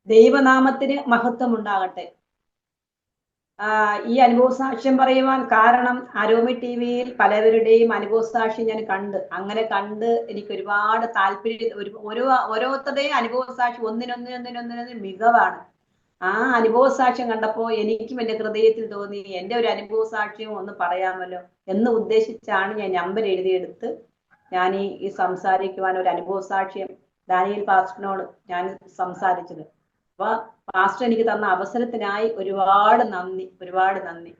ദൈവനാമത്തിന് മഹത്വം ഉണ്ടാകട്ടെ. ഈ അനുഭവ സാക്ഷ്യം പറയുവാൻ കാരണം അരോമി ടിവിയിൽ പലവരുടെയും അനുഭവ സാക്ഷ്യം ഞാൻ അങ്ങനെ കണ്ട് എനിക്ക് ഒരുപാട് താല്പര്യം. ഓരോരുത്തരുടെയും അനുഭവ സാക്ഷ്യം ഒന്നിനൊന്നിനൊന്നിനൊന്നിനൊന്നിന് മികവാണ്. ആ അനുഭവ സാക്ഷ്യം കണ്ടപ്പോ എനിക്കും എന്റെ ഹൃദയത്തിൽ തോന്നി എന്റെ ഒരു അനുഭവ സാക്ഷ്യം ഒന്ന് പറയാമല്ലോ എന്ന് ഉദ്ദേശിച്ചാണ് ഞാൻ നമ്പർ എഴുതിയെടുത്ത് ഞാൻ ഈ സംസാരിക്കുവാൻ ഒരു അനുഭവ സാക്ഷ്യം ഡാനിയൽ പാസ്റ്ററിനോട് ഞാൻ സംസാരിച്ചത്. അപ്പൊ പാസ്റ്റർ എനിക്ക് തന്ന അവസരത്തിനായി ഒരുപാട് നന്ദി.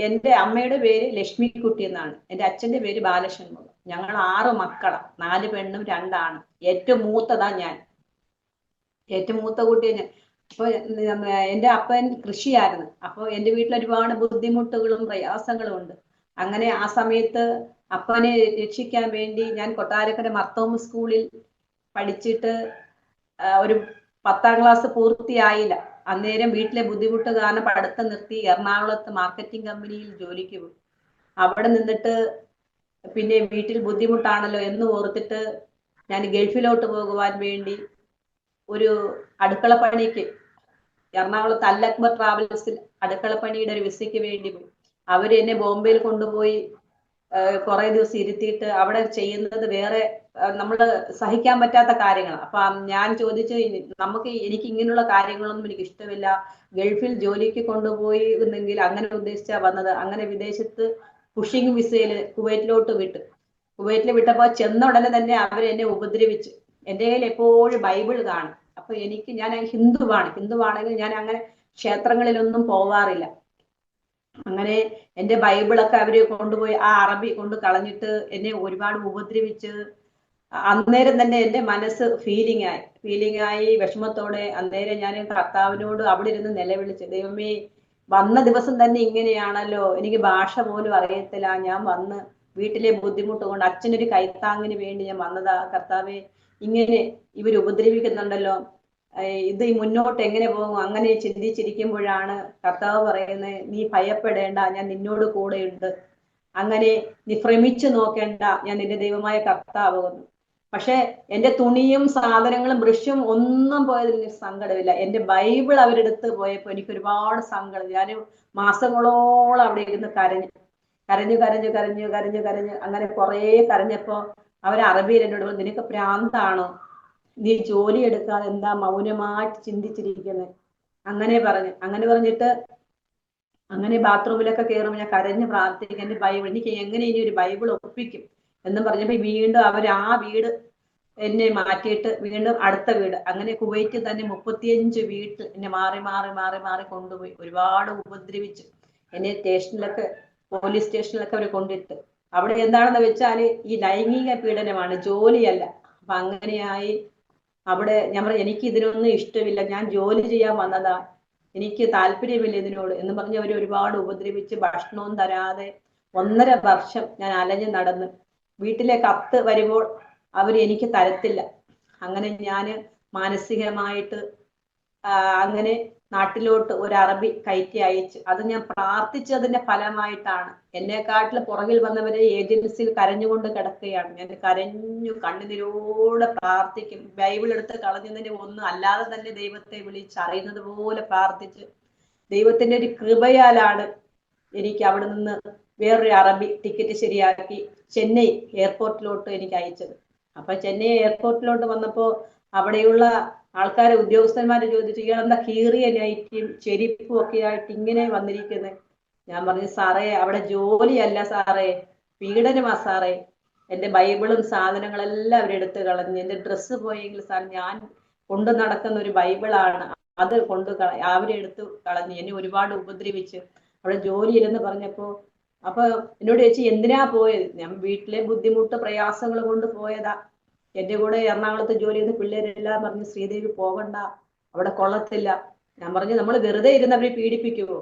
എന്റെ അമ്മയുടെ പേര് ലക്ഷ്മിക്കുട്ടി എന്നാണ്. എന്റെ അച്ഛന്റെ പേര് ബാലഷൺമുഖം. ഞങ്ങൾ 6 മക്കളാണ്, 4 പെണ്ണും 2 ആണും. ഏറ്റവും മൂത്തതാ ഞാൻ, ഏറ്റവും മൂത്ത കുട്ടിയെ ഞാൻ. അപ്പൊ എന്റെ അപ്പൻ കൃഷിയായിരുന്നു. അപ്പൊ എന്റെ വീട്ടിൽ ഒരുപാട് ബുദ്ധിമുട്ടുകളും പ്രയാസങ്ങളും ഉണ്ട്. അങ്ങനെ ആ സമയത്ത് അപ്പനെ രക്ഷിക്കാൻ വേണ്ടി ഞാൻ കൊട്ടാരക്കര മർത്തോമ സ്കൂളിൽ പഠിച്ചിട്ട് ഒരു 10ാം ക്ലാസ് പൂർത്തിയായില്ല. അന്നേരം വീട്ടിലെ ബുദ്ധിമുട്ട് കാരണം പഠിത്തം നിർത്തി എറണാകുളത്ത് മാർക്കറ്റിംഗ് കമ്പനിയിൽ ജോലിക്ക് പോയി. അവിടെ നിന്നിട്ട് പിന്നെ വീട്ടിൽ ബുദ്ധിമുട്ടാണല്ലോ എന്ന് ഓർത്തിട്ട് ഞാൻ ഗൾഫിലോട്ട് പോകുവാൻ വേണ്ടി ഒരു അടുക്കളപ്പണിക്ക് എറണാകുളത്ത് അൽ അക്ബർ ട്രാവൽസിൽ അടുക്കളപ്പണിയുടെ ഒരു വിസയ്ക്ക് വേണ്ടി പോയി. അവര് എന്നെ ബോംബെയിൽ കൊണ്ടുപോയി കുറെ ദിവസം ഇരുത്തിയിട്ട് അവിടെ ചെയ്യുന്നത് വേറെ നമ്മള് സഹിക്കാൻ പറ്റാത്ത കാര്യങ്ങൾ. അപ്പൊ ഞാൻ ചോദിച്ചു, എനിക്ക് ഇങ്ങനെയുള്ള കാര്യങ്ങളൊന്നും എനിക്ക് ഇഷ്ടമില്ല, ഗൾഫിൽ ജോലിക്ക് കൊണ്ടുപോയി എന്നെങ്കിൽ അങ്ങനെ ഉദ്ദേശിച്ചാ വന്നത്. അങ്ങനെ വിദേശത്ത് പുഷിംഗ് വിസയില് കുവൈറ്റിലോട്ട് വിട്ടു. കുവൈറ്റിൽ വിട്ടപ്പോ ചെന്ന ഉടനെ തന്നെ അവരെന്നെ ഉപദ്രവിച്ചു. എൻ്റെ കയ്യിൽ എപ്പോഴും ബൈബിൾ കാണും. അപ്പൊ ഞാൻ ഹിന്ദുവാണെങ്കിൽ ഞാൻ അങ്ങനെ ക്ഷേത്രങ്ങളിലൊന്നും പോവാറില്ല. അങ്ങനെ എൻ്റെ ബൈബിളൊക്കെ അവര് കൊണ്ടുപോയി ആ അറബി കൊണ്ട് കളഞ്ഞിട്ട് എന്നെ ഒരുപാട് ഉപദ്രവിച്ച്. അന്നേരം തന്നെ എൻ്റെ മനസ്സ് ഫീലിംഗ് ആയി വിഷമത്തോടെ. അന്നേരം ഞാൻ കർത്താവിനോട് അവിടെ ഇരുന്ന് നിലവിളിച്ചു, ദൈവമേ വന്ന ദിവസം തന്നെ ഇങ്ങനെയാണല്ലോ, എനിക്ക് ഭാഷ പോലും അറിയത്തില്ല, ഞാൻ വന്ന് വീട്ടിലെ ബുദ്ധിമുട്ട് കൊണ്ട് അച്ഛനൊരു കൈത്താങ്ങിന് വേണ്ടി ഞാൻ വന്നതാ. കർത്താവെ ഇങ്ങനെ ഇവർ ഉപദ്രവിക്കുന്നുണ്ടല്ലോ, ഇത് മുന്നോട്ട് എങ്ങനെ പോകും? അങ്ങനെ ചിന്തിച്ചിരിക്കുമ്പോഴാണ് കർത്താവ് പറയുന്നത്, നീ ഭയപ്പെടേണ്ട, ഞാൻ നിന്നോട് കൂടെയുണ്ട്. അങ്ങനെ നീ ഭ്രമിച്ചു നോക്കേണ്ട, ഞാൻ നിന്റെ ദൈവമായ കർത്താവുന്നു. പക്ഷെ എൻ്റെ തുണിയും സാധനങ്ങളും ബ്രഷും ഒന്നും പോയതിൽ എനിക്ക് സങ്കടമില്ല. എൻ്റെ ബൈബിൾ അവരെടുത്ത് പോയപ്പോൾ എനിക്ക് ഒരുപാട് സങ്കടം. ഞാൻ മാസങ്ങളോളം അവിടെ ഇരുന്ന് കരഞ്ഞു. അങ്ങനെ കുറെ കരഞ്ഞപ്പോ അവർ അറബിയിൽ എന്നോട് പറഞ്ഞു, നിനക്ക് പ്രാന്താണോ, നീ ജോലി എടുക്കാതെ എന്താ മൗനമായിട്ട് ചിന്തിച്ചിരിക്കുന്നത്? അങ്ങനെ പറഞ്ഞിട്ട് അങ്ങനെ ബാത്റൂമിലൊക്കെ കയറുമ്പോൾ ഞാൻ കരഞ്ഞ് പ്രാർത്ഥിക്കും, എൻ്റെ ബൈബിൾ എനിക്ക് എങ്ങനെ ഇനി ഒരു ബൈബിൾ ഒപ്പിക്കും എന്ന് പറഞ്ഞപ്പോ വീണ്ടും അവർ ആ വീട് എന്നെ മാറ്റിയിട്ട് വീണ്ടും അടുത്ത വീട്, അങ്ങനെ കുവൈറ്റിൽ തന്നെ 35 വീട്ടിൽ എന്നെ മാറി കൊണ്ടുപോയി. ഒരുപാട് ഉപദ്രവിച്ചു. എന്നെ പോലീസ് സ്റ്റേഷനിലൊക്കെ അവർ കൊണ്ടിട്ട്. അവിടെ എന്താണെന്ന് വെച്ചാല് ഈ ലൈംഗിക പീഡനമാണ്, ജോലിയല്ല. അപ്പൊ അങ്ങനെയായി അവിടെ ഞാൻ പറഞ്ഞു, എനിക്ക് ഇതിനൊന്നും ഇഷ്ടമില്ല, ഞാൻ ജോലി ചെയ്യാൻ വന്നതാ, എനിക്ക് താല്പര്യമില്ല ഇതിനോട് എന്ന് പറഞ്ഞ് അവർ ഒരുപാട് ഉപദ്രവിച്ച്. ഭക്ഷണവും തരാതെ 1.5 വർഷം ഞാൻ അലഞ്ഞു നടന്ന്. വീട്ടിലെ കത്ത് വരുമ്പോൾ അവർ എനിക്ക് തരത്തില്ല. അങ്ങനെ ഞാൻ മാനസികമായിട്ട് അങ്ങനെ നാട്ടിലോട്ട് ഒരു അറബി കയറ്റി അയച്ചു. അത് ഞാൻ പ്രാർത്ഥിച്ചതിന്റെ ഫലമായിട്ടാണ്. എന്നെക്കാട്ടിൽ പുറകിൽ വന്നവരെ ഏജൻസിയിൽ കരഞ്ഞുകൊണ്ട് കിടക്കുകയാണ്. ഞാൻ കരഞ്ഞു കണ്ണുനീരോടെ പ്രാർത്ഥിക്കും. ബൈബിൾ എടുത്ത് കളഞ്ഞതിന്റെ ഒന്നും അല്ലാതെ തന്നെ ദൈവത്തെ വിളിച്ചറിയുന്നത് പോലെ പ്രാർത്ഥിച്ച് ദൈവത്തിന്റെ ഒരു കൃപയാലാണ് എനിക്ക് അവിടെ നിന്ന് വേറൊരു അറബി ടിക്കറ്റ് ശരിയാക്കി ചെന്നൈ എയർപോർട്ടിലോട്ട് എനിക്ക് അയച്ചത്. അപ്പൊ ചെന്നൈ എയർപോർട്ടിലോട്ട് വന്നപ്പോ അവിടെയുള്ള ആൾക്കാരെ ഉദ്യോഗസ്ഥന്മാരെ ചോദിച്ചു, ഇയാളെന്താ കീറിയ നൈറ്റിയും ചെരിപ്പും ഒക്കെ ആയിട്ട് ഇങ്ങനെ വന്നിരിക്കുന്നത്? ഞാൻ പറഞ്ഞു, സാറേ അവിടെ ജോലിയല്ല സാറേ, പീഡനമാ സാറേ. എൻ്റെ ബൈബിളും സാധനങ്ങളെല്ലാം അവരെടുത്ത് കളഞ്ഞു. എൻ്റെ ഡ്രസ്സ് പോയെങ്കിൽ സാർ ഞാൻ കൊണ്ടു നടക്കുന്ന ഒരു ബൈബിളാണ്, അത് അവരെടുത്ത് കളഞ്ഞു. എന്നെ ഒരുപാട് ഉപദ്രവിച്ച്. അവിടെ ജോലിയില്ലെന്ന് പറഞ്ഞപ്പോ അപ്പൊ എന്നോട് ചോദിച്ചു, എന്തിനാ പോയത്? ഞാൻ വീട്ടിലെ ബുദ്ധിമുട്ട് പ്രയാസങ്ങൾ കൊണ്ട് പോയതാ. എൻ്റെ കൂടെ എറണാകുളത്ത് ജോലി ചെയ്യുന്ന പിള്ളേരെല്ലാം പറഞ്ഞു, ശ്രീദേവി പോകണ്ട, അവിടെ കൊള്ളത്തില്ല. ഞാൻ പറഞ്ഞു, നമ്മൾ വെറുതെ ഇരുന്ന് അവരെ പീഡിപ്പിക്കുമോ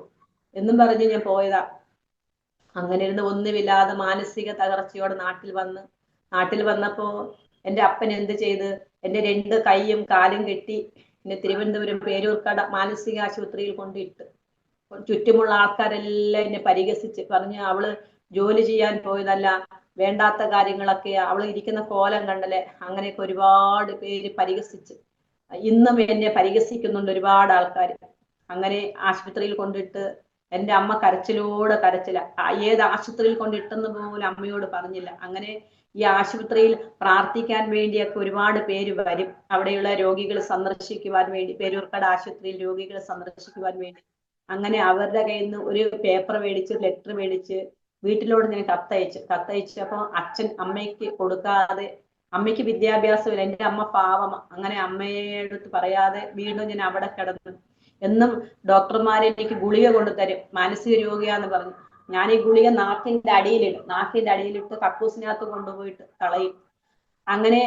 എന്നും പറഞ്ഞ് ഞാൻ പോയതാ. അങ്ങനെ ഇരുന്ന് ഒന്നുമില്ലാതെ മാനസിക തകർച്ചയോടെ നാട്ടിൽ വന്നപ്പോ എൻ്റെ അപ്പൻ എന്ത് ചെയ്ത്, എൻ്റെ 2 കൈയും കാലും കെട്ടി എന്നെ തിരുവനന്തപുരം പേരൂർക്കട മാനസിക ആശുപത്രിയിൽ കൊണ്ടിട്ട്. ചുറ്റുമുള്ള ആൾക്കാരെല്ലാം എന്നെ പരിഹസിച്ച് പറഞ്ഞ്, അവള് ജോലി ചെയ്യാൻ പോയതല്ല, വേണ്ടാത്ത കാര്യങ്ങളൊക്കെ, അവൾ ഇരിക്കുന്ന കോലം കണ്ടല്ലേ, അങ്ങനെയൊക്കെ ഒരുപാട് പേര് പരിഹസിച്ച്. ഇന്നും എന്നെ പരിഹസിക്കുന്നുണ്ട് ഒരുപാട് ആൾക്കാർ. അങ്ങനെ ആശുപത്രിയിൽ കൊണ്ടിട്ട് എൻ്റെ അമ്മ കരച്ചിലോടെ കരച്ചില. ഏത് ആശുപത്രിയിൽ കൊണ്ടിട്ടെന്ന് പോലും അമ്മയോട് പറഞ്ഞില്ല. അങ്ങനെ ഈ ആശുപത്രിയിൽ പ്രാർത്ഥിക്കാൻ വേണ്ടിയൊക്കെ ഒരുപാട് പേര് വരും. അവിടെയുള്ള രോഗികളെ സന്ദർശിക്കുവാൻ വേണ്ടി, പേരൂർക്കട ആശുപത്രിയിൽ രോഗികളെ സന്ദർശിക്കുവാൻ വേണ്ടി. അങ്ങനെ അവരുടെ കയ്യിൽ നിന്ന് ഒരു പേപ്പർ മേടിച്ച്, ലെറ്റർ മേടിച്ച് വീട്ടിലോട് ഞാൻ കത്തയച്ചപ്പോ അച്ഛൻ അമ്മയ്ക്ക് കൊടുക്കാതെ, അമ്മയ്ക്ക് വിദ്യാഭ്യാസമില്ല, എൻ്റെ അമ്മ പാവം, അങ്ങനെ അമ്മയോട് പറയാതെ വീണ്ടും ഞാൻ അവിടെ കിടന്നു. എന്നും ഡോക്ടർമാരെ എനിക്ക് ഗുളിക കൊണ്ടുതരും, മാനസിക രോഗിയാന്ന് പറഞ്ഞു. ഞാൻ ഈ ഗുളിക നാക്കിന്റെ അടിയിലിട്ട് കക്കൂസിനകത്ത് കൊണ്ടുപോയിട്ട് കളയും. അങ്ങനെ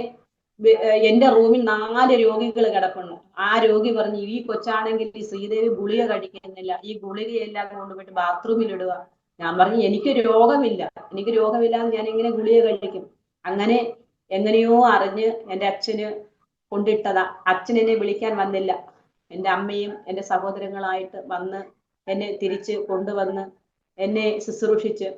എന്റെ റൂമിൽ 4 രോഗികൾ കിടപ്പുണ്ട്. ആ രോഗി പറഞ്ഞു, ഈ കൊച്ചാണെങ്കിൽ ഈ ശ്രീദേവി ഗുളിക കഴിക്കുന്നില്ല, ഈ ഗുളികയെല്ലാം കൊണ്ടുപോയിട്ട് ബാത്റൂമിൽ ഇടുക. ഞാൻ പറഞ്ഞു, എനിക്ക് രോഗമില്ലാന്ന് ഞാൻ എങ്ങനെ ഗുളിക കഴിക്കും? അങ്ങനെ എങ്ങനെയോ അറിഞ്ഞ് എൻ്റെ അച്ഛന് കൊണ്ടിട്ടതാ. അച്ഛൻ എന്നെ വിളിക്കാൻ വന്നില്ല, എൻ്റെ അമ്മയും എൻ്റെ സഹോദരങ്ങളായിട്ട് വന്ന് എന്നെ തിരിച്ച് കൊണ്ടുവന്ന് എന്നെ ശുശ്രൂഷിച്ച്.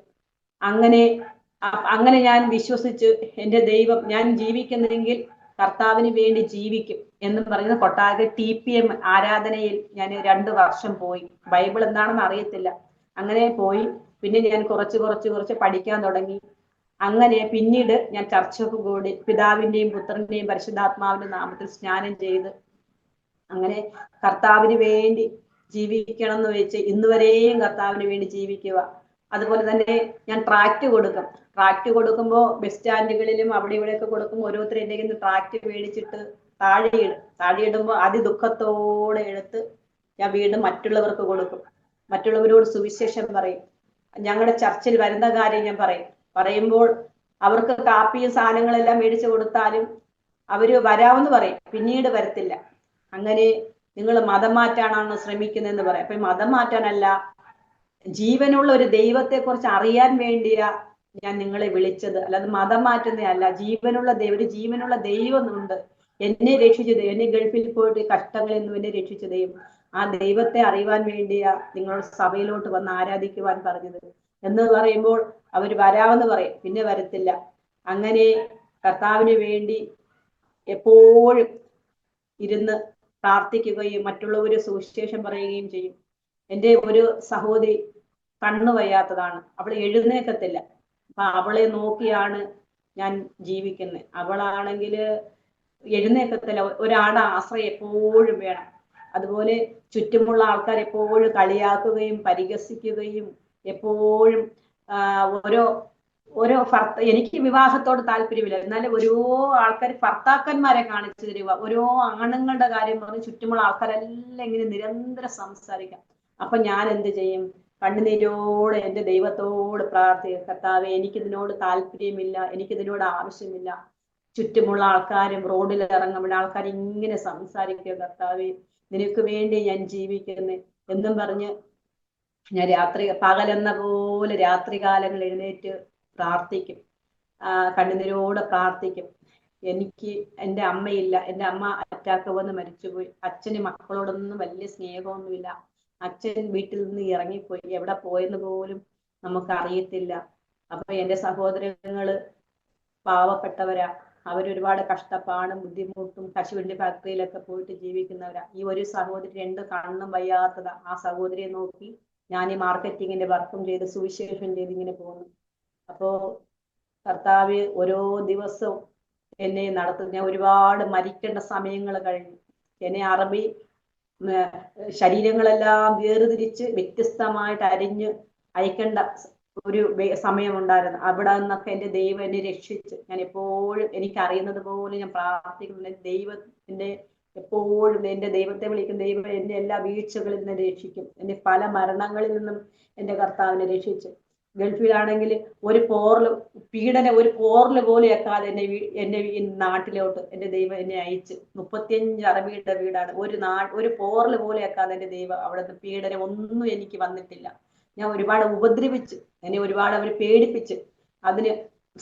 അങ്ങനെ ഞാൻ വിശ്വസിച്ച്, എൻ്റെ ദൈവം, ഞാൻ ജീവിക്കുന്നെങ്കിൽ കർത്താവിന് വേണ്ടി ജീവിക്കും എന്ന് പറയുന്ന കൊട്ടാര TPM ആരാധനയിൽ ഞാൻ 2 വർഷം പോയി. ബൈബിൾ എന്താണെന്ന് അറിയത്തില്ല. അങ്ങനെ പോയി. പിന്നെ ഞാൻ കുറച്ച് പഠിക്കാൻ തുടങ്ങി. അങ്ങനെ പിന്നീട് ഞാൻ ചർച്ചയ്ക്ക് കൂടി, പിതാവിന്റെയും പുത്രന്റെയും പരിശുദ്ധാത്മാവിന്റെ നാമത്തിൽ സ്നാനം ചെയ്ത് അങ്ങനെ കർത്താവിന് വേണ്ടി ജീവിക്കണം എന്ന് വെച്ച് ഇന്നുവരെയും കർത്താവിന് വേണ്ടി ജീവിക്കുക. അതുപോലെ തന്നെ ഞാൻ ട്രാക്ട് കൊടുക്കുമ്പോൾ ബസ് സ്റ്റാൻഡുകളിലും അവിടെ ഇവിടെയൊക്കെ കൊടുക്കുമ്പോൾ ഓരോരുത്തർ എൻ്റെ കയ്യിൽ നിന്ന് ട്രാക്ട് മേടിച്ചിട്ട് താഴെയിടുമ്പോൾ അതിദുഃഖത്തോടെ എടുത്ത് ഞാൻ വീണ്ടും മറ്റുള്ളവർക്ക് കൊടുക്കും. മറ്റുള്ളവരോട് സുവിശേഷം പറയും. ഞങ്ങളുടെ ചർച്ചിൽ വരുന്ന കാര്യം ഞാൻ പറയുമ്പോൾ അവർക്ക് കാപ്പിയും സാധനങ്ങളെല്ലാം മേടിച്ചു കൊടുത്താലും അവര് വരാമെന്ന് പറയും, പിന്നീട് വരത്തില്ല. അങ്ങനെ നിങ്ങൾ മതം മാറ്റാനാണ് ശ്രമിക്കുന്നതെന്ന് പറയാം. അപ്പൊ മതം മാറ്റാനല്ല, ജീവനുള്ള ഒരു ദൈവത്തെ കുറിച്ച് അറിയാൻ വേണ്ടിയാ ഞാൻ നിങ്ങളെ വിളിച്ചത്, അല്ലാതെ മതം മാറ്റുന്നതല്ല. ഒരു ജീവനുള്ള ദൈവമുണ്ട്, എന്നെ രക്ഷിച്ചത്, എന്നെ ഗൾഫിൽ പോയിട്ട് കഷ്ടങ്ങളിൽ നിന്നും എന്നെ രക്ഷിച്ച ദൈവം. ആ ദൈവത്തെ അറിയുവാൻ വേണ്ടിയാ നിങ്ങളുടെ സഭയിലോട്ട് വന്ന് ആരാധിക്കുവാൻ പറഞ്ഞത് എന്ന് പറയുമ്പോൾ അവർ വരാമെന്ന് പറയും, പിന്നെ വരത്തില്ല. അങ്ങനെ കർത്താവിന് വേണ്ടി എപ്പോഴും ഇരുന്ന് പ്രാർത്ഥിക്കുകയും മറ്റുള്ളവര് സുവിശേഷം പറയുകയും ചെയ്യും. എൻ്റെ ഒരു സഹോദരി കണ്ണു വയ്യാത്തതാണ്, അവൾ എഴുന്നേക്കത്തില്ല. അപ്പൊ അവളെ നോക്കിയാണ് ഞാൻ ജീവിക്കുന്നത്. അവളാണെങ്കിൽ എഴുന്നേക്കത്തില്ല, ഒരാളുടെ ആശ്രയം എപ്പോഴും വേണം. അതുപോലെ ചുറ്റുമുള്ള ആൾക്കാർ എപ്പോഴും കളിയാക്കുകയും പരിഹസിക്കുകയും എപ്പോഴും ഓരോ എനിക്ക് വിവാഹത്തോട് താല്പര്യമില്ല, എന്നാലും ഓരോ ആൾക്കാർ ഭർത്താക്കന്മാരെ കാണിച്ചു തരിക, ഓരോ ആണുങ്ങളുടെ കാര്യം പറഞ്ഞ് ചുറ്റുമുള്ള ആൾക്കാരെല്ലാം ഇങ്ങനെ നിരന്തരം സംസാരിക്കാം. അപ്പൊ ഞാൻ എന്ത് ചെയ്യും? കണ്ണുനീരോടെ എൻ്റെ ദൈവത്തോട് പ്രാർത്ഥിക്കും, കർത്താവേ, എനിക്കിതിനോട് താല്പര്യമില്ല, എനിക്കിതിനോട് ആവശ്യമില്ല. ചുറ്റുമുള്ള ആൾക്കാരും റോഡിൽ ഇറങ്ങുമ്പോൾ ആൾക്കാർ ഇങ്ങനെ സംസാരിക്കുക, കർത്താവേ, നിനക്ക് വേണ്ടി ഞാൻ ജീവിക്കുന്നേ എന്നും പറഞ്ഞ് ഞാൻ പകലെന്ന പോലെ രാത്രികാലങ്ങൾ എഴുന്നേറ്റ് പ്രാർത്ഥിക്കും, കണ്ണുനീരോടെ പ്രാർത്ഥിക്കും. എനിക്ക് എൻ്റെ അമ്മയില്ല, എൻ്റെ അമ്മ അറ്റാക്ക് വന്ന് മരിച്ചുപോയി. അച്ഛന് മക്കളോടൊന്നും വലിയ സ്നേഹമൊന്നുമില്ല. അച്ഛൻ വീട്ടിൽ നിന്ന് ഇറങ്ങിപ്പോയി, എവിടെ പോയെന്ന് പോലും നമുക്ക് അറിയത്തില്ല. അപ്പൊ എൻ്റെ സഹോദരങ്ങള് പാവപ്പെട്ടവരാ, അവരൊരുപാട് കഷ്ടപ്പാടും ബുദ്ധിമുട്ടും കശുവണ്ടി ഫാക്ടറിയിലൊക്കെ പോയിട്ട് ജീവിക്കുന്നവരാ. ഈ ഒരു സഹോദരി 2 കണ്ണും വയ്യാത്തതാ. ആ സഹോദരിയെ നോക്കി ഞാൻ ഈ മാർക്കറ്റിങ്ങിന്റെ വർക്കും ചെയ്ത് സുവിശേഷം ചെയ്ത് ഇങ്ങനെ പോകുന്നു. അപ്പോ കർത്താവ് ഓരോ ദിവസവും എന്നെ നടത്തും. ഞാൻ ഒരുപാട് മരിക്കേണ്ട സമയങ്ങൾ കഴിഞ്ഞു. എന്നെ അറബി ശരീരങ്ങളെല്ലാം വേർതിരിച്ച് വ്യത്യസ്തമായിട്ട് അരിഞ്ഞ് അയക്കേണ്ട ഒരു സമയമുണ്ടായിരുന്നു. അവിടെ നിന്നൊക്കെ എൻ്റെ ദൈവം എന്നെ രക്ഷിച്ച്. ഞാൻ എപ്പോഴും എനിക്കറിയുന്നത് പോലെ ഞാൻ പ്രാർത്ഥിക്കുന്നു. ദൈവത്തിന്റെ എപ്പോഴും എൻ്റെ ദൈവത്തെ വിളിക്കുന്ന ദൈവം എന്നെ എല്ലാ വീഴ്ചകളിൽ നിന്ന് രക്ഷിക്കും. എന്നെ പല മരണങ്ങളിൽ നിന്നും എൻ്റെ കർത്താവിനെ രക്ഷിച്ച്. ഗൾഫിലാണെങ്കിൽ ഒരു പോറല് പോലെ എക്കാതെ എന്നെ ഈ നാട്ടിലോട്ട് എൻ്റെ ദൈവം എന്നെ അയച്ച്. 35 അറബിയുടെ വീടാണ്. ഒരു പോറല് പോലെ എക്കാതെ എൻ്റെ ദൈവം അവിടുത്തെ പീഡനം ഒന്നും എനിക്ക് വന്നിട്ടില്ല. ഞാൻ ഒരുപാട് ഉപദ്രവിച്ച്, എന്നെ ഒരുപാട് അവർ പേടിപ്പിച്ച്, അതിന്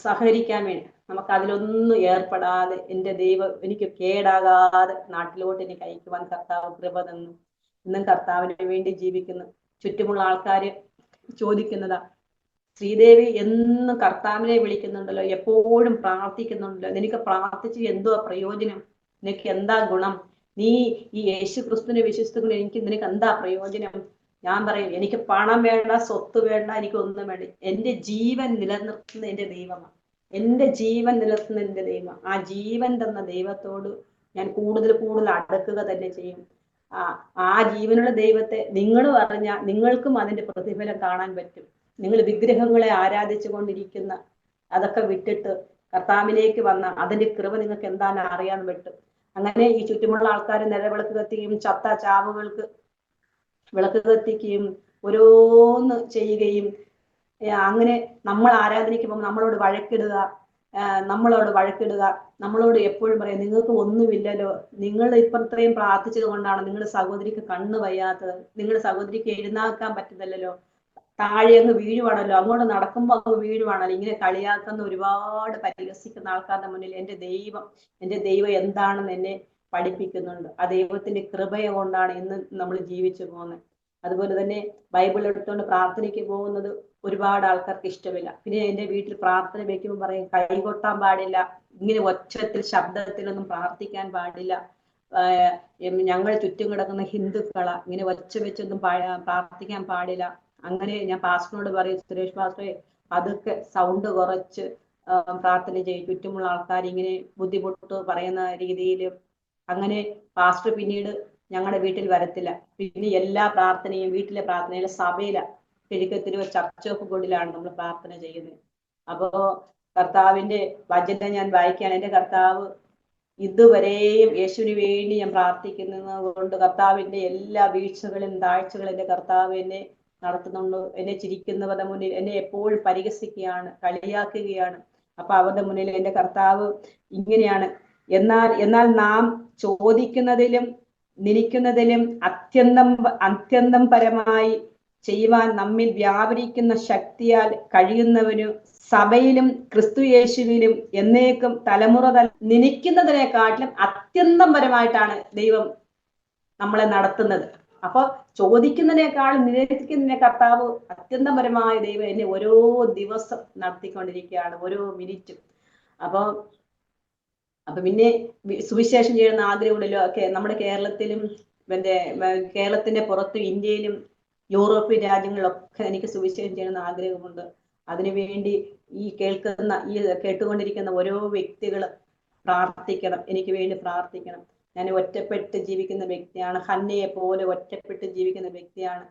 സഹകരിക്കാൻ വേണ്ടി നമുക്ക് അതിലൊന്നും ഏർപ്പെടാതെ എൻ്റെ ദൈവം എനിക്ക് കേടാകാതെ നാട്ടിലോട്ട് എനിക്ക് അയക്കുവാൻ കർത്താവ് കൃപ തന്നു. ഇന്നും കർത്താവിന് വേണ്ടി ജീവിക്കുന്നു. ചുറ്റുമുള്ള ആൾക്കാര് ചോദിക്കുന്നതാ, ശ്രീദേവി എന്നും കർത്താവിനെ വിളിക്കുന്നുണ്ടല്ലോ, എപ്പോഴും പ്രാർത്ഥിക്കുന്നുണ്ടല്ലോ, നിനക്ക് പ്രാർത്ഥിച്ച് എന്തുവാ പ്രയോജനം, നിനക്ക് എന്താ ഗുണം നീ ഈ യേശു ക്രിസ്തുവിനെ വിശ്വസിക്കുന്ന നിനക്ക് എന്താ പ്രയോജനം? ഞാൻ പറയും, എനിക്ക് പണം വേണ്ട, സ്വത്ത് വേണ്ട, എനിക്ക് ഒന്നും വേണ്ട. എന്റെ ജീവൻ നിലനിർത്തുന്ന എന്റെ ദൈവമാണ്. എന്റെ ജീവൻ നിലനിർത്തുന്ന എന്റെ ദൈവം. ആ ജീവൻ തന്ന ദൈവത്തോട് ഞാൻ കൂടുതൽ കൂടുതൽ അടുക്കുക തന്നെ ചെയ്യും. ആ ജീവനുള്ള ദൈവത്തെ നിങ്ങൾ അറിഞ്ഞാൽ നിങ്ങൾക്കും അതിന്റെ പ്രതിഫലം കാണാൻ പറ്റും. നിങ്ങൾ വിഗ്രഹങ്ങളെ ആരാധിച്ചു കൊണ്ടിരിക്കുന്ന അതൊക്കെ വിട്ടിട്ട് കർത്താവിലേക്ക് വന്ന അതിന്റെ കൃപ നിങ്ങൾക്ക് എന്താണ് അറിയാൻ പറ്റും. അങ്ങനെ ഈ ചുറ്റുമുള്ള ആൾക്കാർ നിലവിളക്ക് കത്തിക്കുകയും ചത്ത ചാവുകൾക്ക് വിളക്ക് കത്തിക്കുകയും ഓരോന്ന് ചെയ്യുകയും അങ്ങനെ നമ്മൾ ആരാധനയ്ക്ക് പോകുമ്പോൾ നമ്മളോട് വഴക്കിടുക, നമ്മളോട് എപ്പോഴും പറയാം നിങ്ങൾക്ക് ഒന്നുമില്ലല്ലോ, നിങ്ങൾ ഇത്രയും പ്രാർത്ഥിച്ചത് കൊണ്ടാണ് നിങ്ങളുടെ സഹോദരിക്ക് കണ്ണ് വയ്യാത്തത്, നിങ്ങളുടെ സഹോദരിക്ക് എഴുന്നേൽക്കാൻ പറ്റുന്നില്ലല്ലോ, താഴെ അങ്ങ് വീഴുവാണല്ലോ, അങ്ങോട്ട് നടക്കുമ്പോൾ അങ്ങ് വീഴുവാണല്ലോ. ഇങ്ങനെ കളിയാക്കുന്ന ഒരുപാട് പരിഹസിക്കുന്ന ആൾക്കാരുടെ മുന്നിൽ എൻ്റെ ദൈവം എന്താണെന്ന് എന്നെ പഠിപ്പിക്കുന്നുണ്ട്. ആ ദൈവത്തിന്റെ കൃപയെ കൊണ്ടാണ് ഇന്ന് നമ്മൾ ജീവിച്ചു പോകുന്നത്. അതുപോലെ തന്നെ ബൈബിൾ എടുത്തുകൊണ്ട് പ്രാർത്ഥനയ്ക്ക് പോകുന്നത് ഒരുപാട് ആൾക്കാർക്ക് ഇഷ്ടമില്ല. പിന്നെ എൻ്റെ വീട്ടിൽ പ്രാർത്ഥന വെക്കുമ്പോൾ പറയും കൈകൊട്ടാൻ പാടില്ല, ഇങ്ങനെ ഒച്ചത്തിൽ ശബ്ദത്തിലൊന്നും പ്രാർത്ഥിക്കാൻ പാടില്ല, ഞങ്ങൾ ചുറ്റും കിടക്കുന്ന ഹിന്ദുക്കളാ, ഇങ്ങനെ ഒച്ച വെച്ചൊന്നും പ്രാർത്ഥിക്കാൻ പാടില്ല. അങ്ങനെ ഞാൻ പാസ്റ്ററിനോട് പറയും, സുരേഷ് പാസ്റ്ററെ അതൊക്കെ സൗണ്ട് കുറച്ച് പ്രാർത്ഥന ചെയ്യും, ചുറ്റുമുള്ള ആൾക്കാർ ഇങ്ങനെ ബുദ്ധിമുട്ട് പറയുന്ന രീതിയിൽ. അങ്ങനെ പാസ്റ്റർ പിന്നീട് ഞങ്ങളുടെ വീട്ടിൽ വരത്തില്ല. പിന്നെ എല്ലാ പ്രാർത്ഥനയും വീട്ടിലെ പ്രാർത്ഥനയിലെ സഭയില കിഴക്കത്തിരുവ ചർച്ച് ഓഫ് ഗോഡിലാണ് നമ്മൾ പ്രാർത്ഥന ചെയ്യുന്നത്. അപ്പോ കർത്താവിന്റെ വചനം ഞാൻ വായിക്കുകയാണ്. എൻ്റെ കർത്താവ് ഇതുവരെയും യേശുവിന് വേണ്ടി ഞാൻ പ്രാർത്ഥിക്കുന്നത് കൊണ്ട് കർത്താവിന്റെ എല്ലാ വീഴ്ചകളും താഴ്ചകളും എൻ്റെ കർത്താവ് എന്നെ നടത്തുന്നുണ്ട്. എന്നെ ചിരിക്കുന്നവരുടെ മുന്നിൽ എന്നെ എപ്പോഴും പരിഹസിക്കുകയാണ്, കളിയാക്കുകയാണ്. അപ്പൊ അവരുടെ മുന്നിൽ എൻ്റെ കർത്താവ് ഇങ്ങനെയാണ്, എന്നാൽ നാം ചോദിക്കുന്നതിലും നിനിക്കുന്നതിലും അത്യന്തം പരമായി ചെയ്യുവാൻ നമ്മിൽ വ്യാപരിക്കുന്ന ശക്തിയാൽ കഴിയുന്നവനു സഭയിലും ക്രിസ്തു യേശുവിലും എന്നേക്കും തലമുറ നിനിക്കുന്നതിനെക്കാട്ടിലും അത്യന്തം പരമായിട്ടാണ് ദൈവം നമ്മളെ നടത്തുന്നത്. അപ്പൊ ചോദിക്കുന്നതിനേക്കാളും നിരസിക്കുന്നതിനെ കർത്താവ് അത്യന്തപരമായ ദൈവം എന്നെ ഓരോ ദിവസം നടത്തിക്കൊണ്ടിരിക്കുകയാണ്, ഓരോ മിനിറ്റും. അപ്പൊ പിന്നെ സുവിശേഷം ചെയ്യുന്ന ആഗ്രഹമുണ്ടല്ലോ ഒക്കെ നമ്മുടെ കേരളത്തിലും കേരളത്തിന്റെ പുറത്തും ഇന്ത്യയിലും യൂറോപ്യൻ രാജ്യങ്ങളിലൊക്കെ എനിക്ക് സുവിശേഷം ചെയ്യണമെന്ന് ആഗ്രഹമുണ്ട്. അതിനുവേണ്ടി ഈ കേട്ടുകൊണ്ടിരിക്കുന്ന ഓരോ വ്യക്തികൾ പ്രാർത്ഥിക്കണം, എനിക്ക് വേണ്ടി പ്രാർത്ഥിക്കണം. ഞാൻ ഒറ്റപ്പെട്ട് ജീവിക്കുന്ന വ്യക്തിയാണ്, ഹന്നയെ പോലെ ഒറ്റപ്പെട്ട് ജീവിക്കുന്ന വ്യക്തിയാണ്.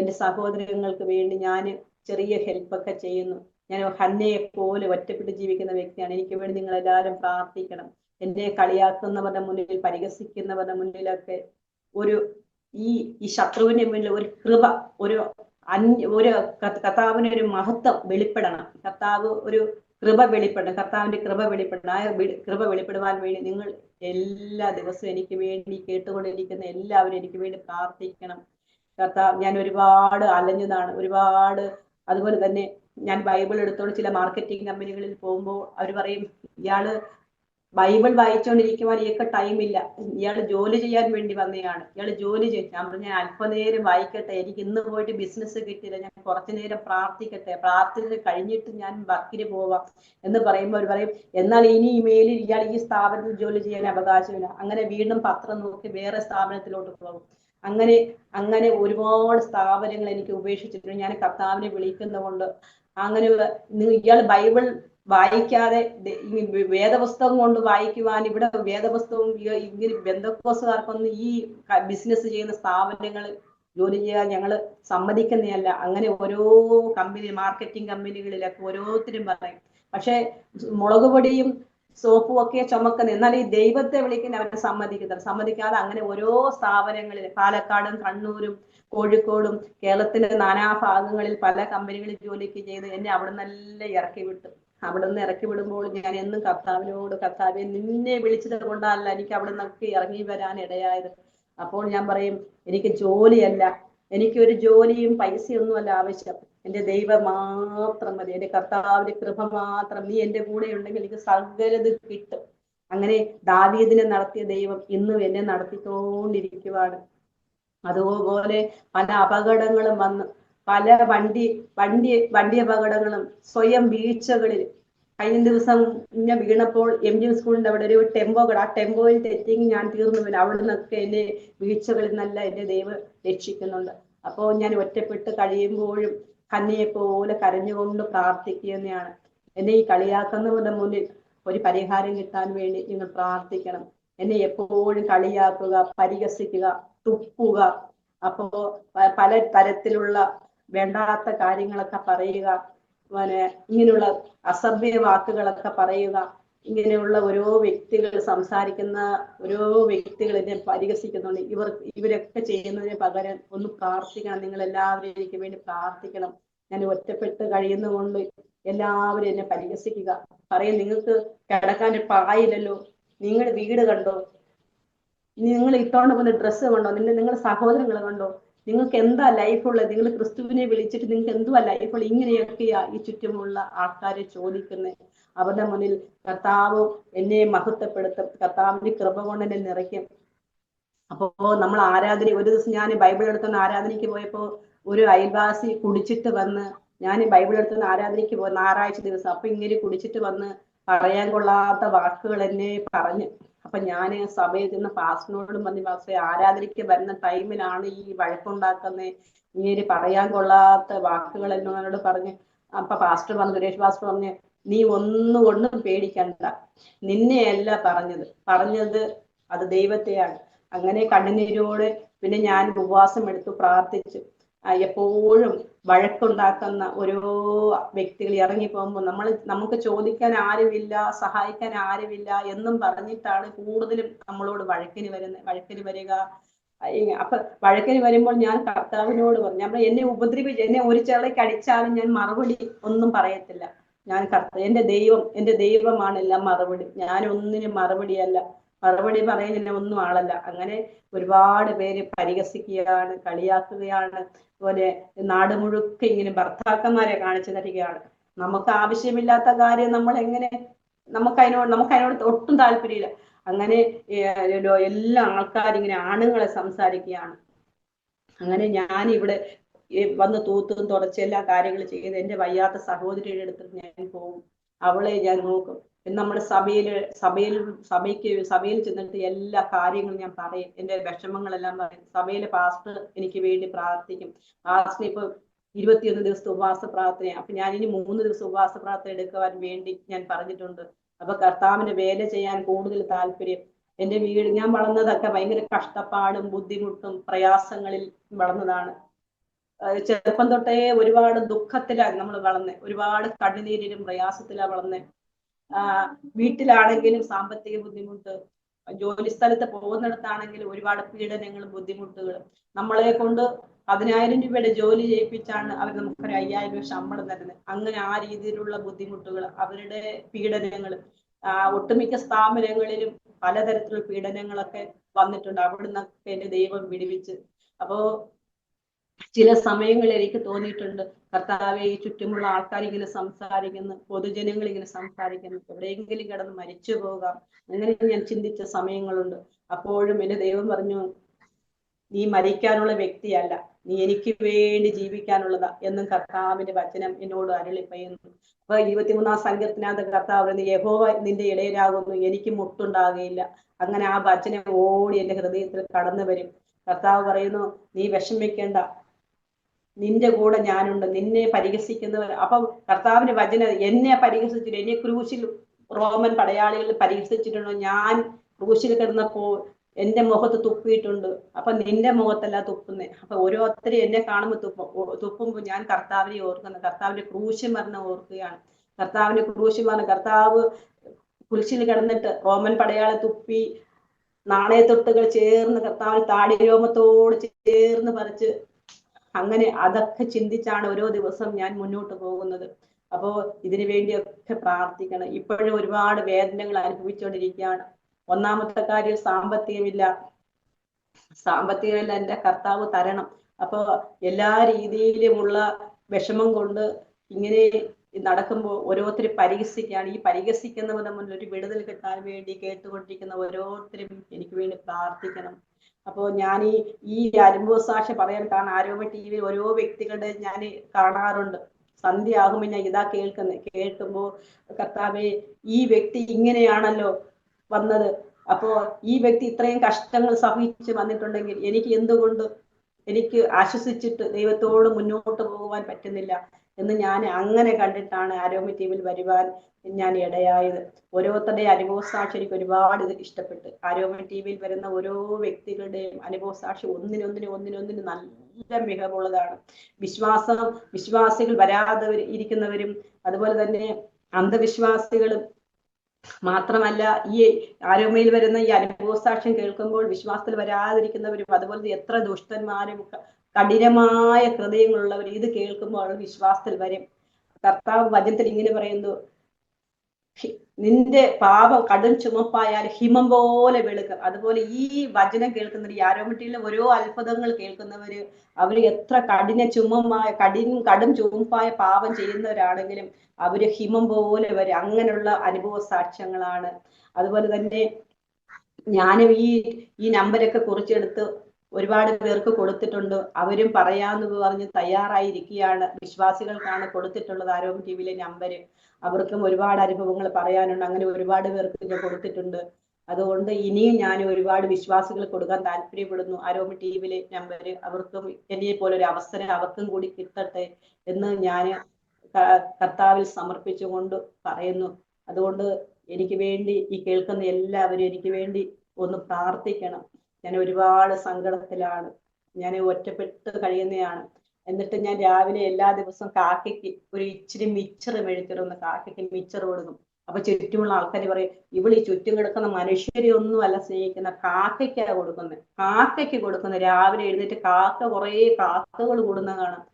എൻ്റെ സഹോദരങ്ങൾക്ക് വേണ്ടി ഞാൻ ചെറിയ ഹെൽപ്പൊക്കെ ചെയ്യുന്നു. ഞാൻ ഹന്നയെ പോലെ ഒറ്റപ്പെട്ട് ജീവിക്കുന്ന വ്യക്തിയാണ്. എനിക്ക് വേണ്ടി നിങ്ങൾ എല്ലാവരും പ്രാർത്ഥിക്കണം. എന്നെ കളിയാക്കുന്നവരുടെ മുന്നിൽ, പരിഹസിക്കുന്നവരുടെ മുന്നിലൊക്കെ ഈ ശത്രുവിന്റെ മുന്നിൽ ഒരു കൃപ, ഒരു കർത്താവിന് ഒരു മഹത്വം വെളിപ്പെടണം. കർത്താവ് ഒരു കൃപ വെളിപ്പെടണം, കർത്താവിന്റെ കൃപ വെളിപ്പെടണം. ആ കൃപ വെളിപ്പെടുവാൻ വേണ്ടി നിങ്ങൾ എല്ലാ ദിവസവും എനിക്ക് വേണ്ടി കേട്ടുകൊണ്ടിരിക്കുന്ന എല്ലാവരും എനിക്ക് വേണ്ടി പ്രാർത്ഥിക്കണം. കർത്താവ്, ഞാൻ ഒരുപാട് അലഞ്ഞതാണ്, ഒരുപാട്. അതുപോലെ തന്നെ ഞാൻ ബൈബിൾ എടുത്തോണ്ട് ചില മാർക്കറ്റിംഗ് കമ്പനികളിൽ പോകുമ്പോൾ അവർ പറയും, ഇയാള് ബൈബിൾ വായിച്ചുകൊണ്ടിരിക്കുവാൻ ഇയൊക്കെ ടൈമില്ല, ഇയാൾ ജോലി ചെയ്യാൻ വേണ്ടി വന്നതാണ്, ഇയാൾ ജോലി ചെയ്യും. ഞാൻ പറഞ്ഞു, ഞാൻ അല്പനേരം വായിക്കട്ടെ, എനിക്ക് ഇന്ന് പോയിട്ട് ബിസിനസ് കിട്ടില്ല, ഞാൻ കുറച്ചു നേരം പ്രാർത്ഥിക്കട്ടെ, പ്രാർത്ഥന കഴിഞ്ഞിട്ട് ഞാൻ വർക്കിന് പോവാം എന്ന് പറയുമ്പോൾ അവർ പറയും, എന്നാൽ ഇനി മേലിൽ ഇയാൾ ഈ സ്ഥാപനത്തിൽ ജോലി ചെയ്യാൻ അവകാശമില്ല. അങ്ങനെ വീണ്ടും പത്രം നോക്കി വേറെ സ്ഥാപനത്തിലോട്ട് പോകും. അങ്ങനെ ഒരുപാട് സ്ഥാപനങ്ങൾ എനിക്ക് ഉപേക്ഷിച്ചിട്ടുണ്ട്. ഞാൻ കർത്താവിനെ വിളിക്കുന്നതുകൊണ്ട്. അങ്ങനെ ഇയാൾ ബൈബിൾ വായിക്കാതെ വേദപുസ്തകം കൊണ്ട് വായിക്കുവാൻ, ഇവിടെ വേദപുസ്തകവും ഇങ്ങനെ ബന്ധക്കോസുകാർക്കൊന്നും ഈ ബിസിനസ് ചെയ്യുന്ന സ്ഥാപനങ്ങൾ ജോലി ചെയ്യാൻ ഞങ്ങൾ സമ്മതിക്കുന്നതല്ല. അങ്ങനെ ഓരോ മാർക്കറ്റിംഗ് കമ്പനികളിലൊക്കെ ഓരോരുത്തരും പറയും. പക്ഷെ മുളക് പൊടിയും സോപ്പും ഒക്കെ ചുമക്കുന്ന, എന്നാൽ ഈ ദൈവത്തെ വിളിക്കുന്ന അവരെ സമ്മതിക്കാതെ അങ്ങനെ ഓരോ സ്ഥാപനങ്ങളിൽ, പാലക്കാടും കണ്ണൂരും കോഴിക്കോടും കേരളത്തിന്റെ നാനാഭാഗങ്ങളിൽ പല കമ്പനികളിൽ ജോലിക്ക് ചെയ്ത് എന്നെ അവിടെ നല്ല ഇറക്കി വിട്ടു. അവിടെ നിന്ന് ഇറക്കി വിടുമ്പോൾ ഞാൻ എന്നും കർത്താവിനോട്, കർത്താവെ നിന്നെ വിളിച്ചത് കൊണ്ടല്ല എനിക്ക് അവിടെ നിന്നൊക്കെ ഇറങ്ങി വരാൻ ഇടയായത്. അപ്പോൾ ഞാൻ പറയും, എനിക്ക് ജോലിയല്ല, എനിക്കൊരു ജോലിയും പൈസയൊന്നുമല്ല ആവശ്യം, എൻ്റെ ദൈവം മാത്രം മതി, എൻ്റെ കർത്താവിന്റെ കൃപ മാത്രം. നീ എൻ്റെ കൂടെ ഉണ്ടെങ്കിൽ എനിക്ക് സകലത് കിട്ടും. അങ്ങനെ ദാവീദിനെ നടത്തിയ ദൈവം ഇന്നും എന്നെ നടത്തിക്കൊണ്ടിരിക്കുവാണ്. അതുപോലെ പല അപകടങ്ങളും വന്ന്, പല വണ്ടി അപകടങ്ങളും, സ്വയം വീഴ്ചകളിൽ കഴിഞ്ഞ ദിവസം ഞാൻ വീണപ്പോൾ MG സ്കൂളിന്റെ അവിടെ ഒരു ടെമ്പോ കട, ആ ടെമ്പോയിൽ തെറ്റിങ് ഞാൻ തീർന്നു വീണു. അവിടെ നിന്നൊക്കെ എന്റെ വീഴ്ചകളിൽ നിന്നല്ല എന്റെ ദൈവം രക്ഷിക്കുന്നുണ്ട്. അപ്പോൾ ഞാൻ ഒറ്റപ്പെട്ട് കഴിയുമ്പോഴും കന്യയെ പോലെ കരഞ്ഞുകൊണ്ട് പ്രാർത്ഥിക്കുന്നതാണ്. എന്നെ ഈ കളിയാക്കുന്നവരുടെ മുന്നിൽ ഒരു പരിഹാരം കിട്ടാൻ വേണ്ടി നിങ്ങൾ പ്രാർത്ഥിക്കണം. എന്നെ എപ്പോഴും കളിയാക്കുക, പരിഹസിക്കുക, തുപ്പുക, അപ്പോ പല തരത്തിലുള്ള വേണ്ടാത്ത കാര്യങ്ങളൊക്കെ പറയുക, ഇങ്ങനെയുള്ള അസഭ്യ വാക്കുകളൊക്കെ പറയുക, ഇങ്ങനെയുള്ള ഓരോ വ്യക്തികൾ സംസാരിക്കുന്ന ഓരോ വ്യക്തികൾ എന്നെ പരിഹസിക്കുന്നുണ്ട്. ഇവരൊക്കെ ചെയ്യുന്നതിന് പകരം ഒന്ന് പ്രാർത്ഥിക്കണം. നിങ്ങൾ എല്ലാവരും എനിക്ക് വേണ്ടി പ്രാർത്ഥിക്കണം. ഞാൻ ഒറ്റപ്പെട്ട് കഴിയുന്നതുകൊണ്ട് എല്ലാവരും എന്നെ പരിഹസിക്കുക, പറയും നിങ്ങൾക്ക് കിടക്കാൻ പായില്ലല്ലോ, നിങ്ങളുടെ വീട് കണ്ടോ, നിങ്ങൾ ഇട്ടോണ്ട് പോകുന്ന ഡ്രസ്സ് കണ്ടോ, നിങ്ങളുടെ സഹോദരങ്ങൾ കണ്ടോ, നിങ്ങൾക്ക് എന്താ ലൈഫുള്ളത്, നിങ്ങൾ ക്രിസ്തുവിനെ വിളിച്ചിട്ട് നിങ്ങൾക്ക് എന്തുവാ ലൈഫുള്ളത്, ഇങ്ങനെയൊക്കെയാ ഈ ചുറ്റുമുള്ള ആൾക്കാരെ ചോദിക്കുന്നത്. അവരുടെ മുന്നിൽ കർത്താവ് എന്നെ മഹത്വപ്പെടുത്തും, കർത്താവിന്റെ കൃപ കൊണ്ട് എന്നെ നിറയ്ക്കും. അപ്പോ നമ്മൾ ആരാധന, ഒരു ദിവസം ഞാൻ ബൈബിൾ എടുത്തുന്ന ആരാധനയ്ക്ക് പോയപ്പോ ഒരു അയൽവാസി കുടിച്ചിട്ട് വന്ന്, ഞാൻ ബൈബിൾ എടുത്തുന്ന ആരാധനയ്ക്ക് പോയി ഞായറാഴ്ച ദിവസം, അപ്പൊ ഇങ്ങനെ കുടിച്ചിട്ട് വന്ന് പറയാൻ കൊള്ളാത്ത വാക്കുകൾ എന്നെ പറഞ്ഞു. അപ്പൊ ഞാൻ സഭയിൽ ചെന്ന് പാസ്റ്ററിനോടും പറഞ്ഞു, പാസ്റ്ററെ ആരാധനയ്ക്ക് വരുന്ന ടൈമിലാണ് ഈ വഴക്കുണ്ടാക്കുന്നത്, ഇങ്ങനെ പറയാൻ കൊള്ളാത്ത വാക്കുകൾ എന്നോട് പറഞ്ഞു. അപ്പൊ പാസ്റ്റർ പറഞ്ഞു, സുരേഷ് പാസ്റ്റർ പറഞ്ഞു, നീ ഒന്നും പേടിക്കണ്ട, നിന്നെയല്ല പറഞ്ഞത് അത് ദൈവത്തെയാണ്. അങ്ങനെ കണ്ണുനീരോടെ പിന്നെ ഞാൻ ഉപവാസം എടുത്തു പ്രാർത്ഥിച്ചു. എപ്പോഴും വഴക്കുണ്ടാക്കുന്ന ഓരോ വ്യക്തികൾ ഇറങ്ങി പോകുമ്പോൾ നമുക്ക് ചോദിക്കാൻ ആരുമില്ല, സഹായിക്കാൻ ആരുമില്ല എന്നും പറഞ്ഞിട്ടാണ് കൂടുതലും നമ്മളോട് വഴക്കിന് വരിക. അപ്പൊ വഴക്കിന് വരുമ്പോൾ ഞാൻ കർത്താവിനോട് പറഞ്ഞു, നമ്മൾ എന്നെ ഉപദ്രവിച്ച് എന്നെ ഒരു ചെളയ്ക്ക് അടിച്ചാലും ഞാൻ മറുപടി ഒന്നും പറയത്തില്ല. ഞാൻ എന്റെ ദൈവമാണെല്ലാം മറുപടി, ഞാൻ ഒന്നിനും മറുപടിയല്ല, മറുപടി പറയാൻ ഒന്നും ആളല്ല. അങ്ങനെ ഒരുപാട് പേര് പരിഹസിക്കുകയാണ്, കളിയാക്കുകയാണ്. അതുപോലെ നാട് മുഴുക്കെ ഇങ്ങനെ ഭർത്താക്കന്മാരെ കാണിച്ചു തരികയാണ്. നമുക്ക് ആവശ്യമില്ലാത്ത കാര്യം നമ്മൾ എങ്ങനെ, നമുക്ക് അതിനോട് ഒട്ടും താല്പര്യമില്ല. അങ്ങനെ എല്ലാ ആൾക്കാരും ഇങ്ങനെ ആണുങ്ങളെ സംസാരിക്കുകയാണ്. അങ്ങനെ ഞാൻ ഇവിടെ വന്ന് തൂത്തും തുടച്ച് എല്ലാ കാര്യങ്ങളും ചെയ്ത് എന്റെ വയ്യാത്ത സഹോദരിയുടെ അടുത്ത് ഞാൻ പോകും, അവളെ ഞാൻ നോക്കും. നമ്മുടെ സഭയിൽ ചെന്നിട്ട് എല്ലാ കാര്യങ്ങളും ഞാൻ പറയും, എന്റെ വിഷമങ്ങളെല്ലാം പറയും. സഭയിലെ പാസ്റ്റർ എനിക്ക് വേണ്ടി പ്രാർത്ഥിക്കും. പാസ്റ്റർ ഇപ്പൊ 21 ദിവസത്തെ ഉപവാസ പ്രാർത്ഥനയാണ്. അപ്പൊ ഞാൻ ഇനി 3 ദിവസം ഉപവാസ പ്രാർത്ഥന എടുക്കുവാൻ വേണ്ടി ഞാൻ പറഞ്ഞിട്ടുണ്ട്. അപ്പൊ കർത്താവിന് വേല ചെയ്യാൻ കൂടുതൽ താല്പര്യം. എന്റെ വീട്, ഞാൻ വളർന്നതൊക്കെ ഭയങ്കര കഷ്ടപ്പാടും ബുദ്ധിമുട്ടും പ്രയാസങ്ങളിൽ വളർന്നതാണ്. ചെറുപ്പം തൊട്ടേ ഒരുപാട് ദുഃഖത്തിലാണ് നമ്മൾ വളർന്നത്, ഒരുപാട് കണ്ണുനീരിലും പ്രയാസത്തിലാണ് വളർന്നത്. വീട്ടിലാണെങ്കിലും സാമ്പത്തിക ബുദ്ധിമുട്ട്, ജോലി സ്ഥലത്ത് പോകുന്നിടത്താണെങ്കിലും ഒരുപാട് പീഡനങ്ങളും ബുദ്ധിമുട്ടുകളും. നമ്മളെ കൊണ്ട് 10,000 രൂപയുടെ ജോലി ചെയ്യിപ്പിച്ചാണ് അവർ നമുക്കൊരു 5,000 രൂപ ശമ്പളം തരുന്നത്. അങ്ങനെ ആ രീതിയിലുള്ള ബുദ്ധിമുട്ടുകൾ, അവരുടെ പീഡനങ്ങൾ, ഒട്ടുമിക്ക സ്ഥാപനങ്ങളിലും പലതരത്തിലുള്ള പീഡനങ്ങളൊക്കെ വന്നിട്ടുണ്ട്. അവിടുന്നൊക്കെ എന്റെ ദൈവം വിടുവിച്ച്. അപ്പോ ചില സമയങ്ങളിൽ എനിക്ക് തോന്നിയിട്ടുണ്ട്, കർത്താവെ ഈ ചുറ്റുമുള്ള ആൾക്കാർ ഇങ്ങനെ സംസാരിക്കുന്നു, പൊതുജനങ്ങൾ ഇങ്ങനെ സംസാരിക്കുന്നു, എവിടെയെങ്കിലും കിടന്ന് മരിച്ചു പോകാം, അങ്ങനെ ഞാൻ ചിന്തിച്ച സമയങ്ങളുണ്ട്. അപ്പോഴും എന്റെ ദൈവം പറഞ്ഞു, നീ മരിക്കാനുള്ള വ്യക്തിയല്ല, നീ എനിക്ക് വേണ്ടി ജീവിക്കാനുള്ളതാ എന്നും കർത്താവിന്റെ വചനം എന്നോട് അരുളി പറയുന്നു. അപ്പൊ 23-ാം സങ്കീർത്തനത്തിനകത്ത് കർത്താവ് പറയുന്നത്, യഹോവ നിന്റെ ഇടയനാകുന്നു, എനിക്ക് മുട്ടുണ്ടാകുകയില്ല. അങ്ങനെ ആ വചനം ഓടി എന്റെ ഹൃദയത്തിൽ കടന്നു വരും. കർത്താവ് പറയുന്നു, നീ വിഷമിക്കേണ്ട, നിന്റെ കൂടെ ഞാനുണ്ട്, നിന്നെ പരിഹസിക്കുന്നവർ. അപ്പൊ കർത്താവിന്റെ വചനം, എന്നെ പരിഹസിച്ചിട്ട്, എന്നെ ക്രൂശിൽ റോമൻ പടയാളികൾ പരിഹസിച്ചിട്ടുണ്ടോ, ഞാൻ ക്രൂശിൽ കിടന്നപ്പോ എന്റെ മുഖത്ത് തുപ്പിയിട്ടുണ്ട്, അപ്പൊ നിന്റെ മുഖത്തല്ല തുപ്പുന്നേ. അപ്പൊ ഓരോരുത്തരും എന്നെ കാണുമ്പോൾ തുപ്പുമ്പോൾ ഞാൻ കർത്താവിനെ ഓർക്കുന്നു, കർത്താവിന്റെ ക്രൂശ് മരണം ഓർക്കുകയാണ്. കർത്താവിന്റെ ക്രൂശ് മരണം, കർത്താവ് കുരിശിൽ കിടന്നിട്ട് റോമൻ പടയാളി തുപ്പി നാണയത്തൊട്ടുകൾ ചേർന്ന് കർത്താവിന് താടി രോമത്തോട് ചേർന്ന് പറിച്ച്, അങ്ങനെ അതൊക്കെ ചിന്തിച്ചാണ് ഓരോ ദിവസം ഞാൻ മുന്നോട്ട് പോകുന്നത്. അപ്പോ ഇതിനു വേണ്ടിയൊക്കെ പ്രാർത്ഥിക്കണം. ഇപ്പോഴും ഒരുപാട് വേദനകൾ അനുഭവിച്ചുകൊണ്ടിരിക്കുകയാണ്. ഒന്നാമത്തെ കാര്യം സാമ്പത്തികമല്ല എന്റെ കർത്താവ് തരണം. അപ്പൊ എല്ലാ രീതിയിലുമുള്ള വിഷമം കൊണ്ട് ഇങ്ങനെ നടക്കുമ്പോൾ ഓരോരുത്തരും പരിഹസിക്കുകയാണ്. ഈ പരിഹസിക്കുന്നവരുടെ മുന്നിൽ ഒരു വിടുതൽ കിട്ടാൻ വേണ്ടി കേട്ടുകൊണ്ടിരിക്കുന്ന ഓരോരുത്തരും എനിക്ക് വേണ്ടി പ്രാർത്ഥിക്കണം. അപ്പോൾ ഞാൻ ഈ അനുഭവ സാക്ഷ്യം പറയാൻ കാരണം, ആരോഗ്യ TV ഓരോ വ്യക്തികളുടെ ഞാൻ കാണാറുണ്ട്. സന്ധ്യ ആകുമ്പോൾ ഞാൻ ഇതാ കേൾക്കുമ്പോ കർത്താവേ, ഈ വ്യക്തി ഇങ്ങനെയാണല്ലോ വന്നത്. അപ്പോ ഈ വ്യക്തി ഇത്രയും കഷ്ടങ്ങൾ സഹിച്ച് വന്നിട്ടുണ്ടെങ്കിൽ എനിക്ക് ആശ്വസിച്ചിട്ട് ദൈവത്തോട് മുന്നോട്ട് പോകുവാൻ പറ്റുന്നില്ല എന്ന് ഞാൻ അങ്ങനെ കണ്ടിട്ടാണ് ആരോഗ്യ ടീമിൽ വരുവാൻ ഞാൻ ഇടയായത്. ഓരോരുത്തരുടെ അനുഭവ സാക്ഷി എനിക്ക് ഒരുപാട് ഇഷ്ടപ്പെട്ട്. ആരോഗ്യ ടീമിൽ വരുന്ന ഓരോ വ്യക്തികളുടെയും അനുഭവ സാക്ഷി ഒന്നിനൊന്നിന് നല്ല മികവുള്ളതാണ്. വിശ്വാസികൾ വരാതെ ഇരിക്കുന്നവരും അതുപോലെ തന്നെ അന്ധവിശ്വാസികളും മാത്രമല്ല, ഈ ആരോമയിൽ വരുന്ന ഈ അനുഭവ സാക്ഷ്യം കേൾക്കുമ്പോൾ വിശ്വാസത്തിൽ വരാതിരിക്കുന്നവരും അതുപോലെ എത്ര ദുഷ്ടന്മാരും കഠിനമായ ഹൃദയങ്ങളുള്ളവർ ഇത് കേൾക്കുമ്പോൾ വിശ്വാസത്തിൽ വരും. കർത്താവ് വചനത്തിൽ ഇങ്ങനെ പറയുന്നു, നിന്റെ പാപം കടും ചുമപ്പായാൽ ഹിമം പോലെ വെളുക്കും. അതുപോലെ ഈ വചനം കേൾക്കുന്നവർ, ഈ ആരോമട്ടിയിലെ ഓരോ അത്ഭുതങ്ങൾ കേൾക്കുന്നവര് അവര് എത്ര കടും ചുമപ്പായ പാപം ചെയ്യുന്നവരാണെങ്കിലും അവര് ഹിമം പോലെ വരും. അങ്ങനെയുള്ള അനുഭവ സാക്ഷ്യങ്ങളാണ്. അതുപോലെ തന്നെ ഞാനും ഈ നമ്പരൊക്കെ കുറിച്ചെടുത്ത് ഒരുപാട് പേർക്ക് കൊടുത്തിട്ടുണ്ട്. അവരും പറയാന്ന് പറഞ്ഞ് തയ്യാറായിരിക്കുകയാണ്. വിശ്വാസികൾക്കാണ് കൊടുത്തിട്ടുള്ളത് ആരോഗ്യ ടിവിയിലെ നമ്പര്. അവർക്കും ഒരുപാട് അനുഭവങ്ങൾ പറയാനുണ്ട്. അങ്ങനെ ഒരുപാട് പേർക്ക് ഞാൻ കൊടുത്തിട്ടുണ്ട്. അതുകൊണ്ട് ഇനിയും ഞാൻ ഒരുപാട് വിശ്വാസികൾ കൊടുക്കാൻ താല്പര്യപ്പെടുന്നു. ആരോഗ്യ ടിവിയിലെ നമ്പര് അവർക്കും എന്നെ പോലെ ഒരു അവസരം അവർക്കും കൂടി കിട്ടട്ടെ എന്ന് ഞാൻ കർത്താവിൽ സമർപ്പിച്ചുകൊണ്ട് പറയുന്നു. അതുകൊണ്ട് എനിക്ക് വേണ്ടി ഈ കേൾക്കുന്ന എല്ലാവരും എനിക്ക് വേണ്ടി ഒന്ന് പ്രാർത്ഥിക്കണം. ഞാൻ ഒരുപാട് സങ്കടത്തിലാണ്. ഞാൻ ഒറ്റപ്പെട്ട് കഴിയുന്നതാണ്. എന്നിട്ട് ഞാൻ രാവിലെ എല്ലാ ദിവസവും കാക്കയ്ക്ക് ഒരു ഇച്ചിരി മിച്ചർ മെഴുത്തിരുന്ന് കാക്കയ്ക്ക് മിച്ചർ കൊടുക്കും. അപ്പൊ ചുറ്റുമുള്ള ആൾക്കാർ പറയും, ഈ ചുറ്റും കിടക്കുന്ന മനുഷ്യരെ ഒന്നും അല്ല സ്നേഹിക്കുന്ന, കാക്കയ്ക്കാണ് കൊടുക്കുന്നത്. കാക്കയ്ക്ക് കൊടുക്കുന്നത് രാവിലെ എഴുന്നേറ്റ് കുറേ കാക്കകൾ കൂടുന്ന കാണാം.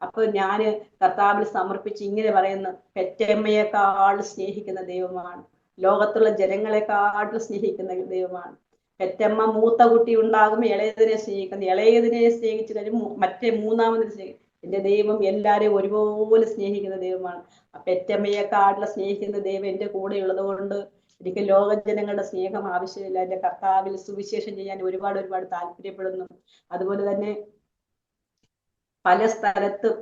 അപ്പൊ ഞാന് കർത്താവിൽ സമർപ്പിച്ച് ഇങ്ങനെ പറയുന്നു, പെറ്റമ്മയെക്കാൾ സ്നേഹിക്കുന്ന ദൈവമാണ്, ലോകത്തുള്ള ജനങ്ങളെക്കാട്ടിൽ സ്നേഹിക്കുന്ന ദൈവമാണ്. പെറ്റമ്മ മൂത്ത കുട്ടി ഉണ്ടാകും, ഇളയതിനെ സ്നേഹിക്കുന്നു, ഇളയതിനെ സ്നേഹിച്ചു കഴിയുമ്പോൾ മറ്റേ മൂന്നാമതിനെ സ്നേഹിക്കും. എന്റെ ദൈവം എല്ലാരെയും ഒരുപോലെ സ്നേഹിക്കുന്ന ദൈവമാണ്. പെറ്റമ്മയെക്കാട്ടിൽ സ്നേഹിക്കുന്ന ദൈവം എന്റെ കൂടെ ഉള്ളത് കൊണ്ട് എനിക്ക് ലോക ജനങ്ങളുടെ സ്നേഹം ആവശ്യമില്ല. എന്റെ കർത്താവിൽ സുവിശേഷം ചെയ്യാൻ ഒരുപാട് താല്പര്യപ്പെടുന്നു. അതുപോലെ തന്നെ പല സ്ഥലത്തും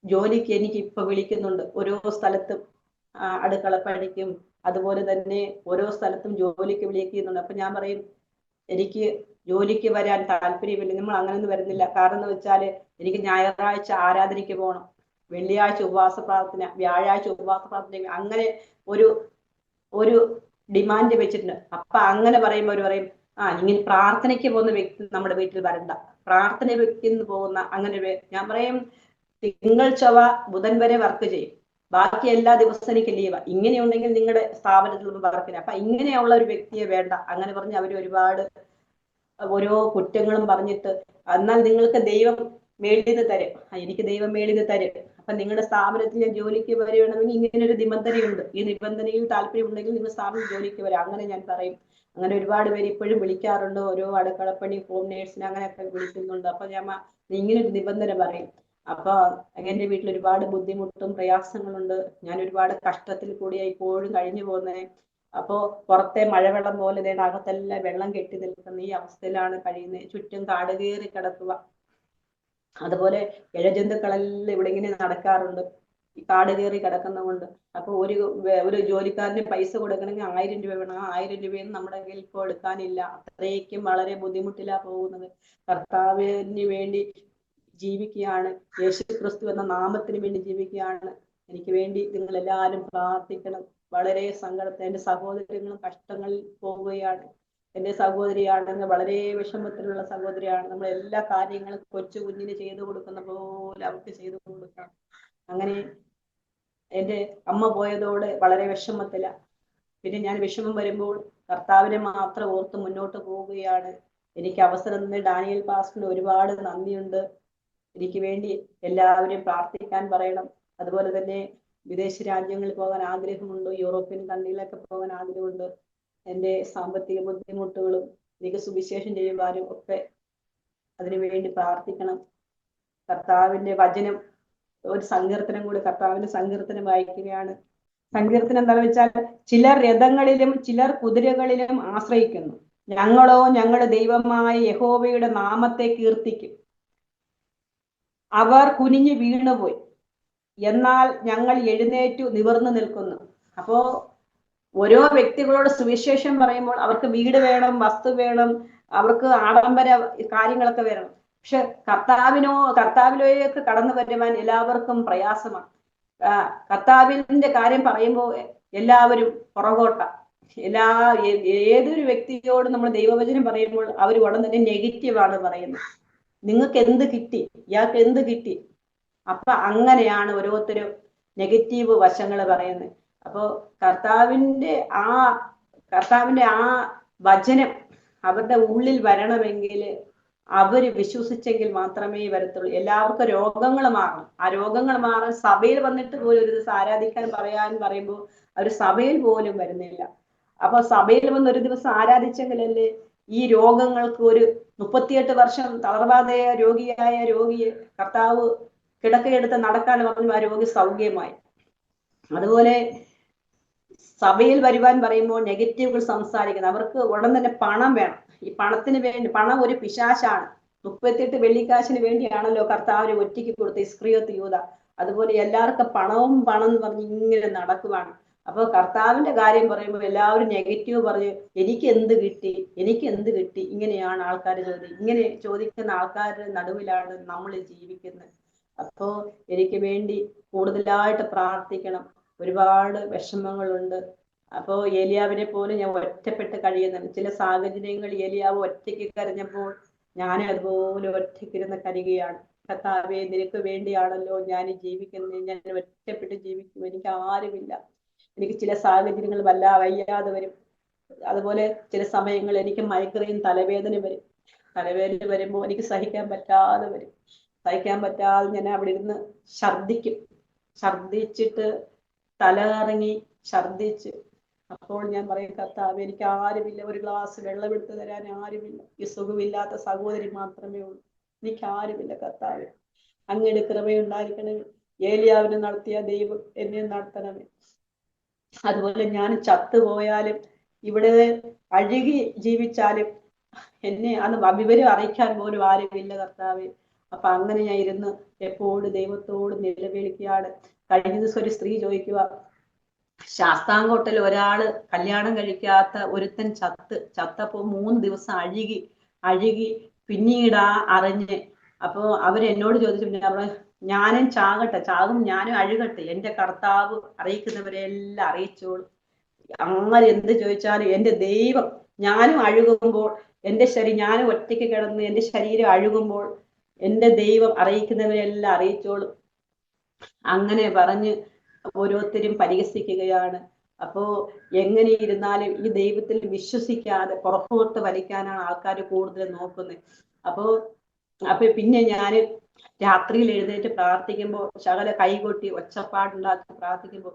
ജോലിക്ക് എനിക്ക് ഇപ്പൊ വിളിക്കുന്നുണ്ട്. ഓരോ സ്ഥലത്തും അടുക്കളപ്പണിക്കും അതുപോലെ തന്നെ ഓരോ സ്ഥലത്തും ജോലിക്ക് വിളിക്കുന്നുണ്ട്. അപ്പൊ ഞാൻ പറയും, എനിക്ക് ജോലിക്ക് വരാൻ താല്പര്യമില്ല, നമ്മൾ അങ്ങനെയൊന്നും വരുന്നില്ല. കാരണം എന്ന് വെച്ചാല് എനിക്ക് ഞായറാഴ്ച ആരാധനയ്ക്ക് പോകണം, വെള്ളിയാഴ്ച ഉപവാസ പ്രാർത്ഥന, വ്യാഴാഴ്ച ഉപവാസ പ്രാർത്ഥന, അങ്ങനെ ഒരു ഡിമാൻഡ് വെച്ചിട്ടുണ്ട്. അപ്പൊ അങ്ങനെ പറയുമ്പോൾ അവർ പറയും, ഇങ്ങനെ പ്രാർത്ഥനയ്ക്ക് പോകുന്ന വ്യക്തി നമ്മുടെ വീട്ടിൽ വരണ്ട, പ്രാർത്ഥന വ്യക്തിന്ന് പോകുന്ന അങ്ങനെ. ഞാൻ പറയും, തിങ്കൾ ചൊവ്വ ബുധൻ വരെ വർക്ക് ചെയ്യും, ബാക്കി എല്ലാ ദിവസവും എനിക്ക് ലീവാ. ഇങ്ങനെയുണ്ടെങ്കിൽ നിങ്ങളുടെ സ്ഥാപനത്തിൽ വർക്കിന്, അപ്പൊ ഇങ്ങനെയുള്ള ഒരു വ്യക്തിയെ വേണ്ട. അങ്ങനെ പറഞ്ഞ് അവർ ഒരുപാട് ഓരോ കുറ്റങ്ങളും പറഞ്ഞിട്ട്, എന്നാൽ നിങ്ങൾക്ക് ദൈവം മേളിൽ നിന്ന് തരും, എനിക്ക് ദൈവം മേളിൽ നിന്ന് തരും, അപ്പൊ നിങ്ങളുടെ സ്ഥാപനത്തിൽ ഞാൻ ജോലിക്ക് വരികയാണെങ്കിൽ ഇങ്ങനെ ഒരു നിബന്ധനയുണ്ട്, ഈ നിബന്ധനയിൽ താല്പര്യമുണ്ടെങ്കിൽ നിങ്ങൾ സ്ഥാപനത്തിൽ ജോലിക്ക് വരാം. അങ്ങനെ ഞാൻ പറയും. അങ്ങനെ ഒരുപാട് പേര് ഇപ്പോഴും വിളിക്കാറുണ്ട്, ഓരോ അടുക്കളപ്പണി, ഹോം നേഴ്സിന് അങ്ങനെയൊക്കെ വിളിക്കുന്നുണ്ട്. അപ്പൊ ഞാൻ ഇങ്ങനെ ഒരു നിബന്ധന പറയും. അപ്പൊ എന്റെ വീട്ടിൽ ഒരുപാട് ബുദ്ധിമുട്ടും പ്രയാസങ്ങളുണ്ട്, ഞാൻ ഒരുപാട് കഷ്ടത്തിൽ കൂടിയാ ഇപ്പോഴും കഴിഞ്ഞു പോകുന്നത്. അപ്പോ പുറത്തെ മഴവെള്ളം പോലെ അകത്തെല്ലാം വെള്ളം കെട്ടി നിൽക്കുന്ന ഈ അവസ്ഥയിലാണ് കഴിയുന്നത്. ചുറ്റും കാട് കയറി കിടക്കുക. അതുപോലെ ഇഴജന്തുക്കളെല്ലാം ഇവിടെ ഇങ്ങനെ നടക്കാറുണ്ട്, ഈ കാട് കയറി കിടക്കുന്ന കൊണ്ട്. അപ്പൊ ഒരു ജോലിക്കാരന് പൈസ കൊടുക്കണമെങ്കിൽ 1000 രൂപ വേണം. 1000 രൂപയൊന്നും നമ്മുടെ കയ്യിൽ ഇപ്പോൾ എടുക്കാനില്ല. അത്രയ്ക്കും വളരെ ബുദ്ധിമുട്ടിലാ പോകുന്നത്. കർത്താവിന് വേണ്ടി ജീവിക്കുകയാണ്, യേശു ക്രിസ്തു എന്ന നാമത്തിന് വേണ്ടി ജീവിക്കുകയാണ്. എനിക്ക് വേണ്ടി നിങ്ങൾ എല്ലാവരും പ്രാർത്ഥിക്കണം. വളരെ സങ്കടത്തിൽ എന്റെ സഹോദരങ്ങളും കഷ്ടങ്ങളിൽ പോവുകയാണ്. എന്റെ സഹോദരിയാണെങ്കിൽ വളരെ വിഷമത്തിലുള്ള സഹോദരിയാണ്. നമ്മൾ എല്ലാ കാര്യങ്ങളും കൊച്ചു കുഞ്ഞിന് ചെയ്തു കൊടുക്കുന്ന പോലെ അവർക്ക് ചെയ്തു കൊടുക്കണം. അങ്ങനെ എന്റെ അമ്മ പോയതോടെ വളരെ വിഷമത്തില. പിന്നെ ഞാൻ വിഷമം വരുമ്പോൾ കർത്താവിനെ മാത്രം ഓർത്ത് മുന്നോട്ട് പോവുകയാണ്. എനിക്ക് അവസരം നിന്ന് ഡാനിയൽ പാസ്റ്ററിന് ഒരുപാട് നന്ദിയുണ്ട്. എനിക്ക് വേണ്ടി എല്ലാവരെയും പ്രാർത്ഥിക്കാൻ പറയണം. അതുപോലെ തന്നെ വിദേശ രാജ്യങ്ങളിൽ പോകാൻ ആഗ്രഹമുണ്ട്, യൂറോപ്യൻ കൺട്രിയിലൊക്കെ പോകാൻ ആഗ്രഹമുണ്ട്. എൻ്റെ സാമ്പത്തിക ബുദ്ധിമുട്ടുകളും എനിക്ക് സുവിശേഷം ചെയ്യുവാനും ഒക്കെ അതിനു വേണ്ടി പ്രാർത്ഥിക്കണം. കർത്താവിന്റെ വചനം, ഒരു സങ്കീർത്തനം കൂടി, കർത്താവിന്റെ സങ്കീർത്തനം വായിക്കുകയാണ്. സങ്കീർത്തനം എന്താണെന്ന് വെച്ചാൽ, ചിലർ രഥങ്ങളിലും ചിലർ കുതിരകളിലും ആശ്രയിക്കുന്നു, ഞങ്ങളോ ഞങ്ങളുടെ ദൈവമായ യഹോവയുടെ നാമത്തെ കീർത്തിക്കും. അവർ കുനിഞ്ഞു വീണുപോയി, എന്നാൽ ഞങ്ങൾ എഴുന്നേറ്റു നിവർന്നു നിൽക്കുന്നു. അപ്പോ ഓരോ വ്യക്തികളോട് സുവിശേഷം പറയുമ്പോൾ അവർക്ക് വീട് വേണം, വസ്തു വേണം, അവർക്ക് ആഡംബര കാര്യങ്ങളൊക്കെ വേണം. പക്ഷെ കർത്താവിലേക്ക് കടന്നു വരുവാൻ എല്ലാവർക്കും പ്രയാസമാണ്. കർത്താവിന്റെ കാര്യം പറയുമ്പോൾ എല്ലാവരും പുറകോട്ട. ഏതൊരു വ്യക്തിയോട് നമ്മൾ ദൈവവചനം പറയുമ്പോൾ അവർ ഉടൻ തന്നെ നെഗറ്റീവാണ് പറയുന്നത്. നിങ്ങൾക്ക് എന്ത് കിട്ടി, ഇയാൾക്ക് എന്ത് കിട്ടി? അപ്പൊ അങ്ങനെയാണ് ഓരോരുത്തരും നെഗറ്റീവ് വശങ്ങൾ പറയുന്നത്. അപ്പോ കർത്താവിന്റെ ആ വചനം അവരുടെ ഉള്ളിൽ വരണമെങ്കിൽ അവര് വിശ്വസിച്ചെങ്കിൽ മാത്രമേ വരത്തുള്ളൂ. എല്ലാവർക്കും രോഗങ്ങൾ മാറണം. ആ രോഗങ്ങൾ മാറാൻ സഭയിൽ വന്നിട്ട് പോലും ഒരു ദിവസം ആരാധിക്കാൻ പറയുമ്പോൾ അവർ സഭയിൽ പോലും വരുന്നില്ല. അപ്പൊ സഭയിൽ വന്ന് ഒരു ദിവസം ആരാധിച്ചെങ്കിലല്ലേ ഈ രോഗങ്ങൾക്ക് 38 വർഷം തളർവാതയ രോഗിയെ കർത്താവ് കിടക്കയെടുത്ത് നടക്കാൻ പറഞ്ഞു, ആ രോഗി സൗഖ്യമായി. അതുപോലെ സഭയിൽ വരുവാൻ പറയുമ്പോൾ നെഗറ്റീവുകൾ സംസാരിക്കുന്നത്. അവർക്ക് ഉടൻ തന്നെ പണം വേണം. ഈ പണത്തിന് വേണ്ടി, പണം ഒരു പിശാചാണ്. 38 വെള്ളിക്കാശിന് വേണ്ടിയാണല്ലോ കർത്താവിന് ഒറ്റയ്ക്ക് കൊടുത്ത ഇസ്ക്രിയോത്ത് യൂദ. അതുപോലെ എല്ലാവർക്കും പണം എന്ന് പറഞ്ഞ് ഇങ്ങനെ നടക്കുവാണ്. അപ്പൊ കർത്താവിന്റെ കാര്യം പറയുമ്പോൾ എല്ലാവരും നെഗറ്റീവ് പറഞ്ഞ് എനിക്ക് എന്ത് കിട്ടി ഇങ്ങനെയാണ് ആൾക്കാർ ഇങ്ങനെ ചോദിക്കുന്ന ആൾക്കാരുടെ നടുവിലാണ് നമ്മൾ ജീവിക്കുന്നത്. അപ്പോ എനിക്ക് വേണ്ടി കൂടുതലായിട്ട് പ്രാർത്ഥിക്കണം. ഒരുപാട് വിഷമങ്ങളുണ്ട്. അപ്പോ ഏലിയാവിനെ പോലെ ഞാൻ ഒറ്റപ്പെട്ട് കഴിയുന്നുണ്ട്. ചില സാഹചര്യങ്ങൾ ഏലിയാവ് ഒറ്റയ്ക്ക് കരഞ്ഞപ്പോൾ ഞാൻ അതുപോലെ ഒറ്റയ്ക്കിരുന്ന് കരയുകയാണ്. കർത്താവേ, നിനക്ക് വേണ്ടിയാണല്ലോ ഞാൻ ജീവിക്കുന്നത്. ഞാൻ ഒറ്റപ്പെട്ട് ജീവിക്കും, എനിക്ക് ആരുമില്ല. എനിക്ക് ചില സാഹചര്യങ്ങൾ വയ്യാതെ വരും. അതുപോലെ ചില സമയങ്ങൾ എനിക്ക് മൈഗ്രെയിൻ തലവേദന വരും. തലവേദന വരുമ്പോൾ എനിക്ക് സഹിക്കാൻ പറ്റാതെ ഞാൻ അവിടെ ഇരുന്ന് ഛർദിച്ചിട്ട് തല കറങ്ങി ഛർദിച്ച്. അപ്പോൾ ഞാൻ പറയും, കർത്താവേ, എനിക്ക് ആരുമില്ല, ഒരു ഗ്ലാസ് വെള്ളം എടുത്തു തരാൻ ആരുമില്ല. ഈ സുഖമില്ലാത്ത സഹോദരി മാത്രമേ ഉള്ളൂ. എനിക്ക് ആരുമില്ല കർത്താവേ, അങ്ങയുടെ കൃപയുണ്ടായിരിക്കണമേ. ഏലിയാവിനെ നടത്തിയ ദൈവം എന്നെ നടത്തണമേ. അതുപോലെ ഞാൻ ചത്തുപോയാലും ഇവിടെ അഴുകി ജീവിച്ചാലും എന്നെ അത് വിവരം അറിയിക്കാൻ പോലും ആരുമില്ല കർത്താവേ. അപ്പൊ അങ്ങനെ ഞാൻ ഇരുന്ന് എപ്പോഴും ദൈവത്തോട് നിലവിളിക്കുകയാണ്. കഴിഞ്ഞ ദിവസം ഒരു സ്ത്രീ ചോദിക്കുക, ശാസ്താംകോട്ടയിൽ ഒരാള് കല്യാണം കഴിക്കാത്ത ഒരുത്തൻ ചത്തപ്പോ 3 ദിവസം അഴുകി പിന്നീടാ അറിഞ്ഞ്. അപ്പൊ അവരെന്നോട് ചോദിച്ചു, ഞാനും ചാകും, ഞാനും അഴുകട്ടെ, എന്റെ കർത്താവ് അറിയിക്കുന്നവരെല്ലാം അറിയിച്ചോളൂ. അങ്ങനെ എന്ത് ചോദിച്ചാലും എന്റെ ദൈവം, ഞാനും അഴുകുമ്പോൾ ഞാനും ഒറ്റയ്ക്ക് കിടന്ന് എന്റെ ശരീരം അഴുകുമ്പോൾ എന്റെ ദൈവം അറിയിക്കുന്നവരെല്ലാം അറിയിച്ചോളൂ. അങ്ങനെ പറഞ്ഞ് ഓരോരുത്തരും പരിഹസിക്കുകയാണ്. അപ്പോ എങ്ങനെ ഇരുന്നാലും ഈ ദൈവത്തിൽ വിശ്വസിക്കാതെ പുറത്തോട്ട് വലിക്കാനാണ് ആൾക്കാർ കൂടുതൽ നോക്കുന്നത്. അപ്പോ പിന്നെ ഞാൻ രാത്രിയിൽ എഴുന്നേറ്റ് പ്രാർത്ഥിക്കുമ്പോൾ ശകല കൈകൊട്ടി ഒച്ചപ്പാടുണ്ടാക്കി പ്രാർത്ഥിക്കുമ്പോൾ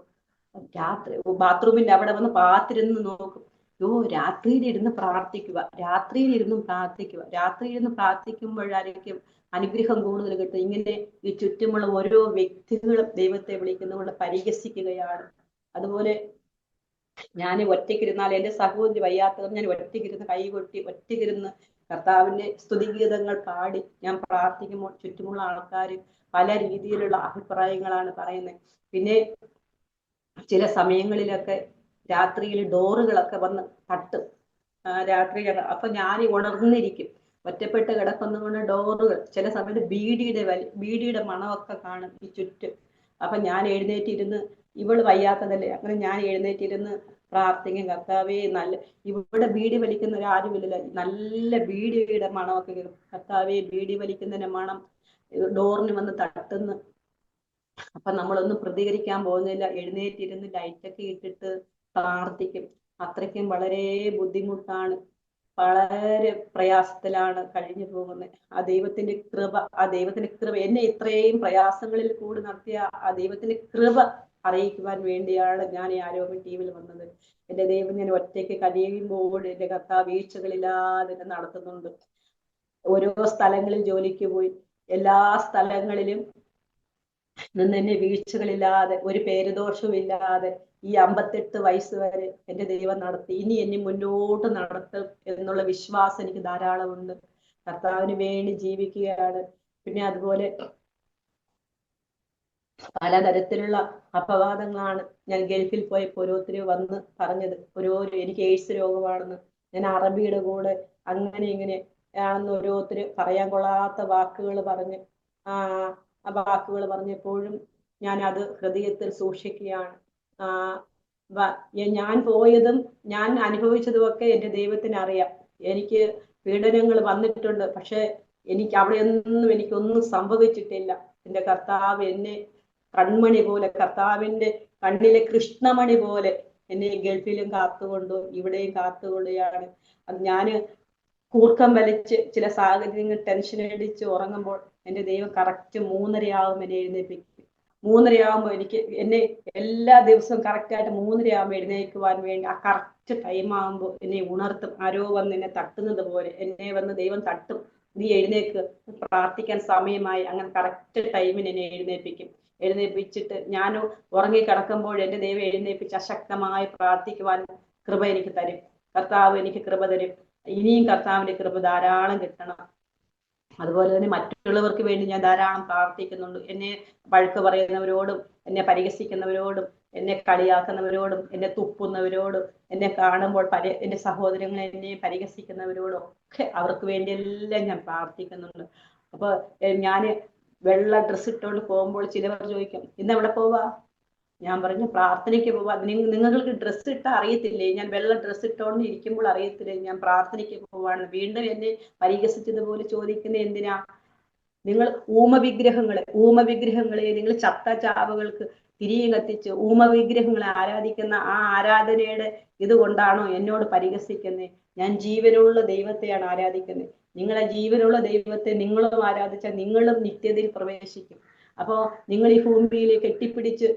രാത്രി ബാത്റൂമിന്റെ അവിടെ വന്ന് പാത്തിരുന്ന് നോക്കും. രാത്രിയിലിരുന്ന് പ്രാർത്ഥിക്കുമ്പോഴായിരിക്കും അനുഗ്രഹം കൂടുതൽ കിട്ടും. ഇങ്ങനെ ഈ ചുറ്റുമുള്ള ഓരോ വ്യക്തികളും ദൈവത്തെ വിളിക്കുന്നതുകൊണ്ട് പരിഹസിക്കുകയാണ്. അതുപോലെ ഞാൻ ഒറ്റയ്ക്കിരുന്നാൽ, എന്റെ സഹോദരി വയ്യാത്തവർ, ഞാൻ ഒറ്റയ്ക്കിരുന്ന് കൈകൊട്ടി ഒറ്റയ്ക്കിരുന്ന് കർത്താവിന്റെ സ്തുതിഗീതങ്ങൾ പാടി ഞാൻ പ്രാർത്ഥിക്കുമ്പോൾ ചുറ്റുമുള്ള ആൾക്കാർ പല രീതിയിലുള്ള അഭിപ്രായങ്ങളാണ് പറയുന്നത്. പിന്നെ ചില സമയങ്ങളിലൊക്കെ രാത്രിയിൽ ഡോറുകളൊക്കെ വന്ന് തട്ടും. അപ്പൊ ഞാൻ ഉണർന്നിരിക്കും. ഒറ്റപ്പെട്ട് കിടക്കുന്നതുകൊണ്ട് ഡോറുകൾ ചില സമയത്ത് ബീഡിയുടെ മണമൊക്കെ കാണും ഈ ചുറ്റും. അപ്പൊ ഞാൻ എഴുന്നേറ്റിരുന്ന്, ഇവള് വയ്യാത്തതല്ലേ, അങ്ങനെ ഞാൻ എഴുന്നേറ്റിരുന്ന് പ്രാർത്ഥിക്കും, കർത്താവേ, ഇവിടെ ബീഡി വലിക്കുന്നവരാരുമില്ലല്ലോ, നല്ല ബീഡിയുടെ മണമൊക്കെ കേൾക്കും. കർത്താവേ, ബീഡി വലിക്കുന്നതിന്റെ മണം ഡോറിന് വന്ന് തട്ടുന്നു. അപ്പൊ നമ്മളൊന്നും പ്രതികരിക്കാൻ പോകുന്നില്ല, എഴുന്നേറ്റിരുന്ന് ലൈറ്റൊക്കെ ഇട്ടിട്ട് പ്രാർത്ഥിക്കും. അത്രയ്ക്കും വളരെ ബുദ്ധിമുട്ടാണ്, വളരെ പ്രയാസത്തിലാണ് കഴിഞ്ഞു പോകുന്നത്. ആ ദൈവത്തിന്റെ കൃപ എന്നെ ഇത്രയും പ്രയാസങ്ങളിൽ കൂടി നടത്തിയ ആ ദൈവത്തിന്റെ കൃപ അറിയിക്കുവാൻ വേണ്ടിയാണ് ഞാൻ ഈ ആരോഗ്യ ടീമിൽ വന്നത്. എന്റെ ദൈവം, ഞാൻ ഒറ്റയ്ക്ക് കഴിയുമ്പോൾ എന്റെ കർത്താവ് വീഴ്ചകളില്ലാതെ നടത്തുന്നുണ്ട്. ഓരോ സ്ഥലങ്ങളിൽ ജോലിക്ക് പോയി, എല്ലാ സ്ഥലങ്ങളിലും നിന്ന് എന്നെ വീഴ്ചകളില്ലാതെ, ഒരു പേരുദോഷവും ഇല്ലാതെ ഈ 58 വയസ്സ് വരെ എന്റെ ദൈവം നടത്തി. ഇനി എന്നെ മുന്നോട്ട് നടത്തും എന്നുള്ള വിശ്വാസം എനിക്ക് ധാരാളമുണ്ട്. കർത്താവിന് വേണ്ടി ജീവിക്കുകയാണ്. പിന്നെ അതുപോലെ പലതരത്തിലുള്ള അപവാദങ്ങളാണ് ഞാൻ ഗൾഫിൽ പോയപ്പോൾ ഓരോരുത്തർ വന്ന് പറഞ്ഞത്. എനിക്ക് എയ്ഡ്സ് രോഗമാണെന്ന്, ഞാൻ അറബിയുടെ കൂടെ അങ്ങനെ ഇങ്ങനെ ആണെന്ന് ഓരോരുത്തർ പറയാൻ കൊള്ളാത്ത വാക്കുകൾ പറഞ്ഞ് ആ വാക്കുകൾ പറഞ്ഞപ്പോഴും ഞാൻ അത് ഹൃദയത്തിൽ സൂക്ഷിക്കുകയാണ്. ഞാൻ പോയതും ഞാൻ അനുഭവിച്ചതും ഒക്കെ എൻ്റെ ദൈവത്തിന് അറിയാം. എനിക്ക് പീഡനങ്ങൾ വന്നിട്ടുണ്ട്, പക്ഷെ എനിക്ക് അവിടെയൊന്നും എനിക്കൊന്നും സംഭവിച്ചിട്ടില്ല. എൻ്റെ കർത്താവ് എന്നെ കൺമണി പോലെ, കർത്താവിന്റെ കണ്ണിലെ കൃഷ്ണമണി പോലെ എന്നെ ഗൾഫിലും കാത്തുകൊണ്ടു, ഇവിടെയും കാത്തുകൊള്ളുകയാണ്. അത് ഞാന് കൂർക്കം വലിച്ച് ചില സാഹചര്യങ്ങൾ ടെൻഷൻ അടിച്ച് ഉറങ്ങുമ്പോൾ എൻ്റെ ദൈവം കറക്റ്റ് 3:30 എന്നെ എഴുന്നേൽപ്പിക്കും. 3:30 എനിക്ക് എന്നെ എല്ലാ ദിവസവും കറക്റ്റായിട്ട് 3:30 എഴുന്നേൽക്കുവാൻ വേണ്ടി ആ കറക്റ്റ് ടൈം ആകുമ്പോൾ എന്നെ ഉണർത്തും. ആരോ വന്ന് എന്നെ തട്ടുന്നത് പോലെ എന്നെ വന്ന് ദൈവം തട്ടും. നീ എഴുന്നേക്ക്, പ്രാർത്ഥിക്കാൻ സമയമായി. അങ്ങനെ കറക്റ്റ് ടൈമിന് എന്നെ എഴുന്നേൽപ്പിച്ചിട്ട് ഞാൻ ഉറങ്ങി കിടക്കുമ്പോൾ എൻ്റെ ദൈവം എഴുന്നേൽപ്പിച്ച് അശക്തമായി പ്രാർത്ഥിക്കുവാൻ കൃപ എനിക്ക് തരും. കർത്താവ് എനിക്ക് കൃപ തരും. ഇനിയും കർത്താവിന്റെ കൃപ ധാരാളം കിട്ടണം. അതുപോലെ തന്നെ മറ്റുള്ളവർക്ക് വേണ്ടി ഞാൻ ധാരാളം പ്രാർത്ഥിക്കുന്നുണ്ട്. എന്നെ വഴക്ക് പറയുന്നവരോടും, എന്നെ പരിഹസിക്കുന്നവരോടും, എന്നെ കളിയാക്കുന്നവരോടും, എന്നെ തുപ്പുന്നവരോടും, എന്നെ കാണുമ്പോൾ എൻ്റെ സഹോദരങ്ങളെ എന്നെ പരിഹസിക്കുന്നവരോടും ഒക്കെ അവർക്ക് വേണ്ടിയെല്ലാം ഞാൻ പ്രാർത്ഥിക്കുന്നുണ്ട്. അപ്പൊ ഞാന് വെള്ള ഡ്രസ്സ് ഇട്ടുകൊണ്ട് പോകുമ്പോൾ ചിലവർ ചോദിക്കും, ഇന്ന് എവിടെ പോവാ? ഞാൻ പറഞ്ഞു, പ്രാർത്ഥനയ്ക്ക് പോവാ. നിങ്ങൾക്ക് ഡ്രസ്സ് ഇട്ടാ അറിയത്തില്ലേ? ഞാൻ വെള്ള ഡ്രസ്സ് ഇട്ടുകൊണ്ട് ഇരിക്കുമ്പോൾ അറിയത്തില്ലേ ഞാൻ പ്രാർത്ഥനയ്ക്ക് പോവാണ്? വീണ്ടും എന്നെ പരിഹസിച്ചതുപോലെ ചോദിക്കുന്നത് എന്തിനാ? നിങ്ങൾ ഊമവിഗ്രഹങ്ങളെ നിങ്ങൾ ചത്ത ചാവുകൾക്ക് തിരിയും കത്തിച്ച് ഊമവിഗ്രഹങ്ങളെ ആരാധിക്കുന്ന ആ ആരാധനയുടെ ഇതുകൊണ്ടാണോ എന്നോട് പരിഹസിക്കുന്നത്? ഞാൻ ജീവനുള്ള ദൈവത്തെയാണ് ആരാധിക്കുന്നത്. നിങ്ങളെ ജീവനുള്ള ദൈവത്തെ നിങ്ങളും ആരാധിച്ചാൽ നിങ്ങളും നിത്യതയിൽ പ്രവേശിക്കും. അപ്പോ നിങ്ങൾ ഈ ഭൂമിയിൽ കെട്ടിപ്പിടിച്ച്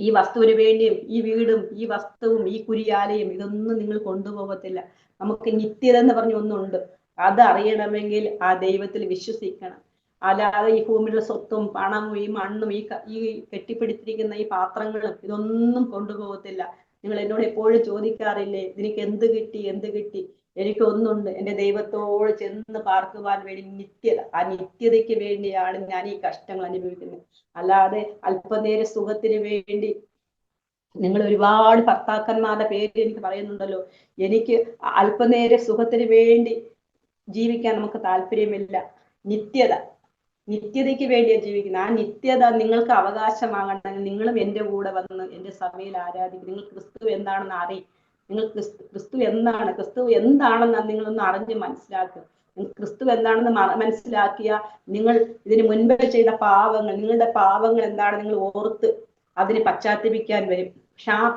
ഈ വസ്തുവിന് വേണ്ടിയും ഈ വീടും ഈ വസ്തുവും ഈ കുരിയാലയും ഇതൊന്നും നിങ്ങൾ കൊണ്ടുപോകത്തില്ല. നമുക്ക് നിത്യത എന്ന് പറഞ്ഞ ഒന്നുണ്ട്. അത് അറിയണമെങ്കിൽ ആ ദൈവത്തിൽ വിശ്വസിക്കണം. അല്ലാതെ ഈ ഭൂമിയിലെ സ്വത്തും പണവും ഈ മണ്ണും ഈ കെട്ടിപ്പിടിച്ചിരിക്കുന്ന ഈ പാത്രങ്ങളും ഇതൊന്നും കൊണ്ടുപോകത്തില്ല. നിങ്ങൾ എന്നോട് എപ്പോഴും ചോദിക്കാറില്ലേ, നിനക്ക് എന്ത് കിട്ടി? എനിക്കൊന്നുണ്ട്, എൻ്റെ ദൈവത്തോട് ചെന്ന് പാർക്കുവാൻ വേണ്ടി നിത്യത. ആ നിത്യതയ്ക്ക് വേണ്ടിയാണ് ഞാൻ ഈ കഷ്ടങ്ങൾ അനുഭവിക്കുന്നത്. അല്ലാതെ അല്പനേര സുഖത്തിന് വേണ്ടി. നിങ്ങൾ ഒരുപാട് ഭർത്താക്കന്മാരുടെ പേര് എനിക്ക് പറയുന്നുണ്ടല്ലോ. എനിക്ക് അല്പനേര സുഖത്തിന് വേണ്ടി ജീവിക്കാൻ നമുക്ക് താല്പര്യമില്ല. നിത്യതയ്ക്ക് വേണ്ടിയാണ് ജീവിക്കുന്നത്. ആ നിത്യത നിങ്ങൾക്ക് അവകാശമാകണമെങ്കിൽ നിങ്ങളും എൻ്റെ കൂടെ വന്ന് എൻ്റെ സഭയിൽ ആരാധിക്കും. നിങ്ങൾ ക്രിസ്തു എന്താണെന്ന് അറിയും. നിങ്ങൾ ക്രിസ്തു എന്താണെന്ന് നിങ്ങളൊന്ന് അറിഞ്ഞ് മനസ്സിലാക്കുക. ക്രിസ്തു എന്താണെന്ന് മനസ്സിലാക്കിയ നിങ്ങൾ ഇതിന് മുൻപേ ചെയ്ത പാവങ്ങൾ, നിങ്ങളുടെ പാവങ്ങൾ എന്താണ് നിങ്ങൾ ഓർത്ത് അതിന് പശ്ചാത്തപിക്കാൻ വരും.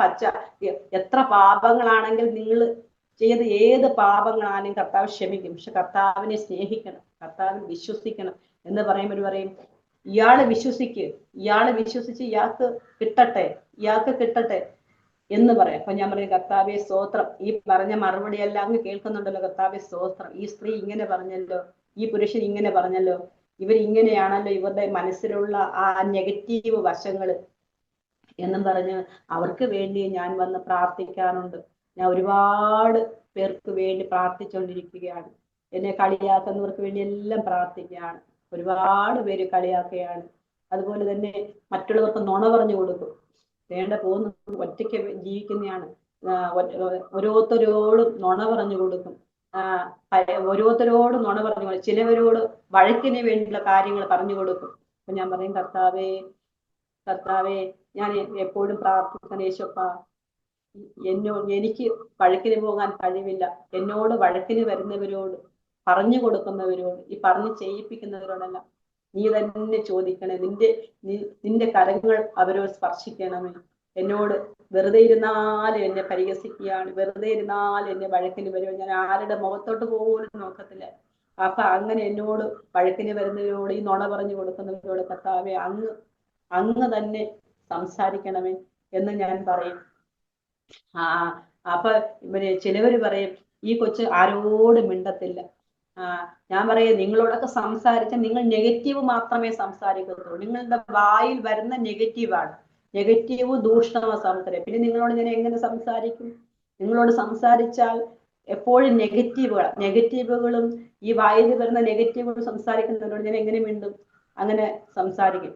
പക്ഷെ എത്ര പാപങ്ങളാണെങ്കിൽ നിങ്ങൾ ചെയ്ത് ഏത് പാപങ്ങളാണെങ്കിലും കർത്താവ് ക്ഷമിക്കും. പക്ഷെ കർത്താവിനെ സ്നേഹിക്കണം, കർത്താവിനെ വിശ്വസിക്കണം എന്ന് പറയും ഇയാള് വിശ്വസിച്ച് ഇയാൾക്ക് കിട്ടട്ടെ എന്ന് പറയാം. അപ്പൊ ഞാൻ പറയും, കർത്താവെ സ്തോത്രം. ഈ പറഞ്ഞ മറുപടി എല്ലാം അങ്ങ് കേൾക്കുന്നുണ്ടല്ലോ. കർത്താവെ സ്തോത്രം. ഈ സ്ത്രീ ഇങ്ങനെ പറഞ്ഞല്ലോ, ഈ പുരുഷൻ ഇങ്ങനെ പറഞ്ഞല്ലോ, ഇവരിങ്ങനെയാണല്ലോ, ഇവരുടെ മനസ്സിലുള്ള ആ നെഗറ്റീവ് വശങ്ങൾ എന്നും പറഞ്ഞ് അവർക്ക് വേണ്ടി ഞാൻ വന്ന് പ്രാർത്ഥിക്കാറുണ്ട്. ഞാൻ ഒരുപാട് പേർക്ക് വേണ്ടി പ്രാർത്ഥിച്ചുകൊണ്ടിരിക്കുകയാണ്. എന്നെ കളിയാക്കുന്നവർക്ക് വേണ്ടി എല്ലാം പ്രാർത്ഥിക്കുകയാണ്. ഒരുപാട് പേര് കളിയാക്കുകയാണ്. അതുപോലെ തന്നെ മറ്റുള്ളവർക്ക് നുണ പറഞ്ഞു കൊടുക്കും. വേണ്ട പോകുന്ന ഒറ്റയ്ക്ക് ജീവിക്കുന്നതാണ്. ഓരോരുത്തരോടും നുണ പറഞ്ഞു കൊടുക്കും. ഓരോരുത്തരോടും നുണ പറഞ്ഞു കൊടുക്കും. ചിലവരോട് വഴക്കിന് വേണ്ടിയുള്ള കാര്യങ്ങൾ പറഞ്ഞു കൊടുക്കും. അപ്പൊ ഞാൻ പറയും, കർത്താവെ ഞാൻ എപ്പോഴും പ്രാർത്ഥിക്കുന്ന യേശുപ്പ, എനിക്ക് വഴക്കിന് പോകാൻ കഴിവില്ല. എന്നോട് വഴക്കിന് വരുന്നവരോട്, പറഞ്ഞു കൊടുക്കുന്നവരോട്, ഈ പറഞ്ഞ് ചെയ്യിപ്പിക്കുന്നവരോടെല്ലാം നീ തന്നെ ചോദിക്കണേ. നിന്റെ കരങ്ങൾ അവരോട് സ്പർശിക്കണമേ. എന്നോട് വെറുതെ ഇരുന്നാലും എന്നെ പരിഹസിക്കുകയാണ്, വെറുതെ ഇരുന്നാലും എന്നെ വഴക്കിന് വരുമോ, ഞാൻ ആരുടെ മുഖത്തോട്ട് പോലും നോക്കത്തില്ല. അപ്പൊ അങ്ങനെ എന്നോട് വഴക്കിന് വരുന്നവരോട്, ഈ നുണ പറഞ്ഞു കൊടുക്കുന്നവരോട് കർത്താവെ അങ്ങ് തന്നെ സംസാരിക്കണമേ എന്ന് ഞാൻ പറയും. അപ്പൊ ചിലവര് പറയും, ഈ കൊച്ച് ആരോടും മിണ്ടത്തില്ല. ഞാൻ പറയും, നിങ്ങളോടൊക്കെ സംസാരിച്ച നിങ്ങൾ നെഗറ്റീവ് മാത്രമേ സംസാരിക്കത്തുള്ളൂ. നിങ്ങളുടെ വായിൽ വരുന്ന നെഗറ്റീവ് ദൂഷണമോ സംസാരം. പിന്നെ നിങ്ങളോട് ഞാൻ എങ്ങനെ സംസാരിക്കും? നിങ്ങളോട് സംസാരിച്ചാൽ എപ്പോഴും നെഗറ്റീവുകളും ഈ വായിൽ വരുന്ന നെഗറ്റീവുകൾ സംസാരിക്കുന്നവരോട് ഞാൻ എങ്ങനെ മിണ്ടും? അങ്ങനെ സംസാരിക്കും.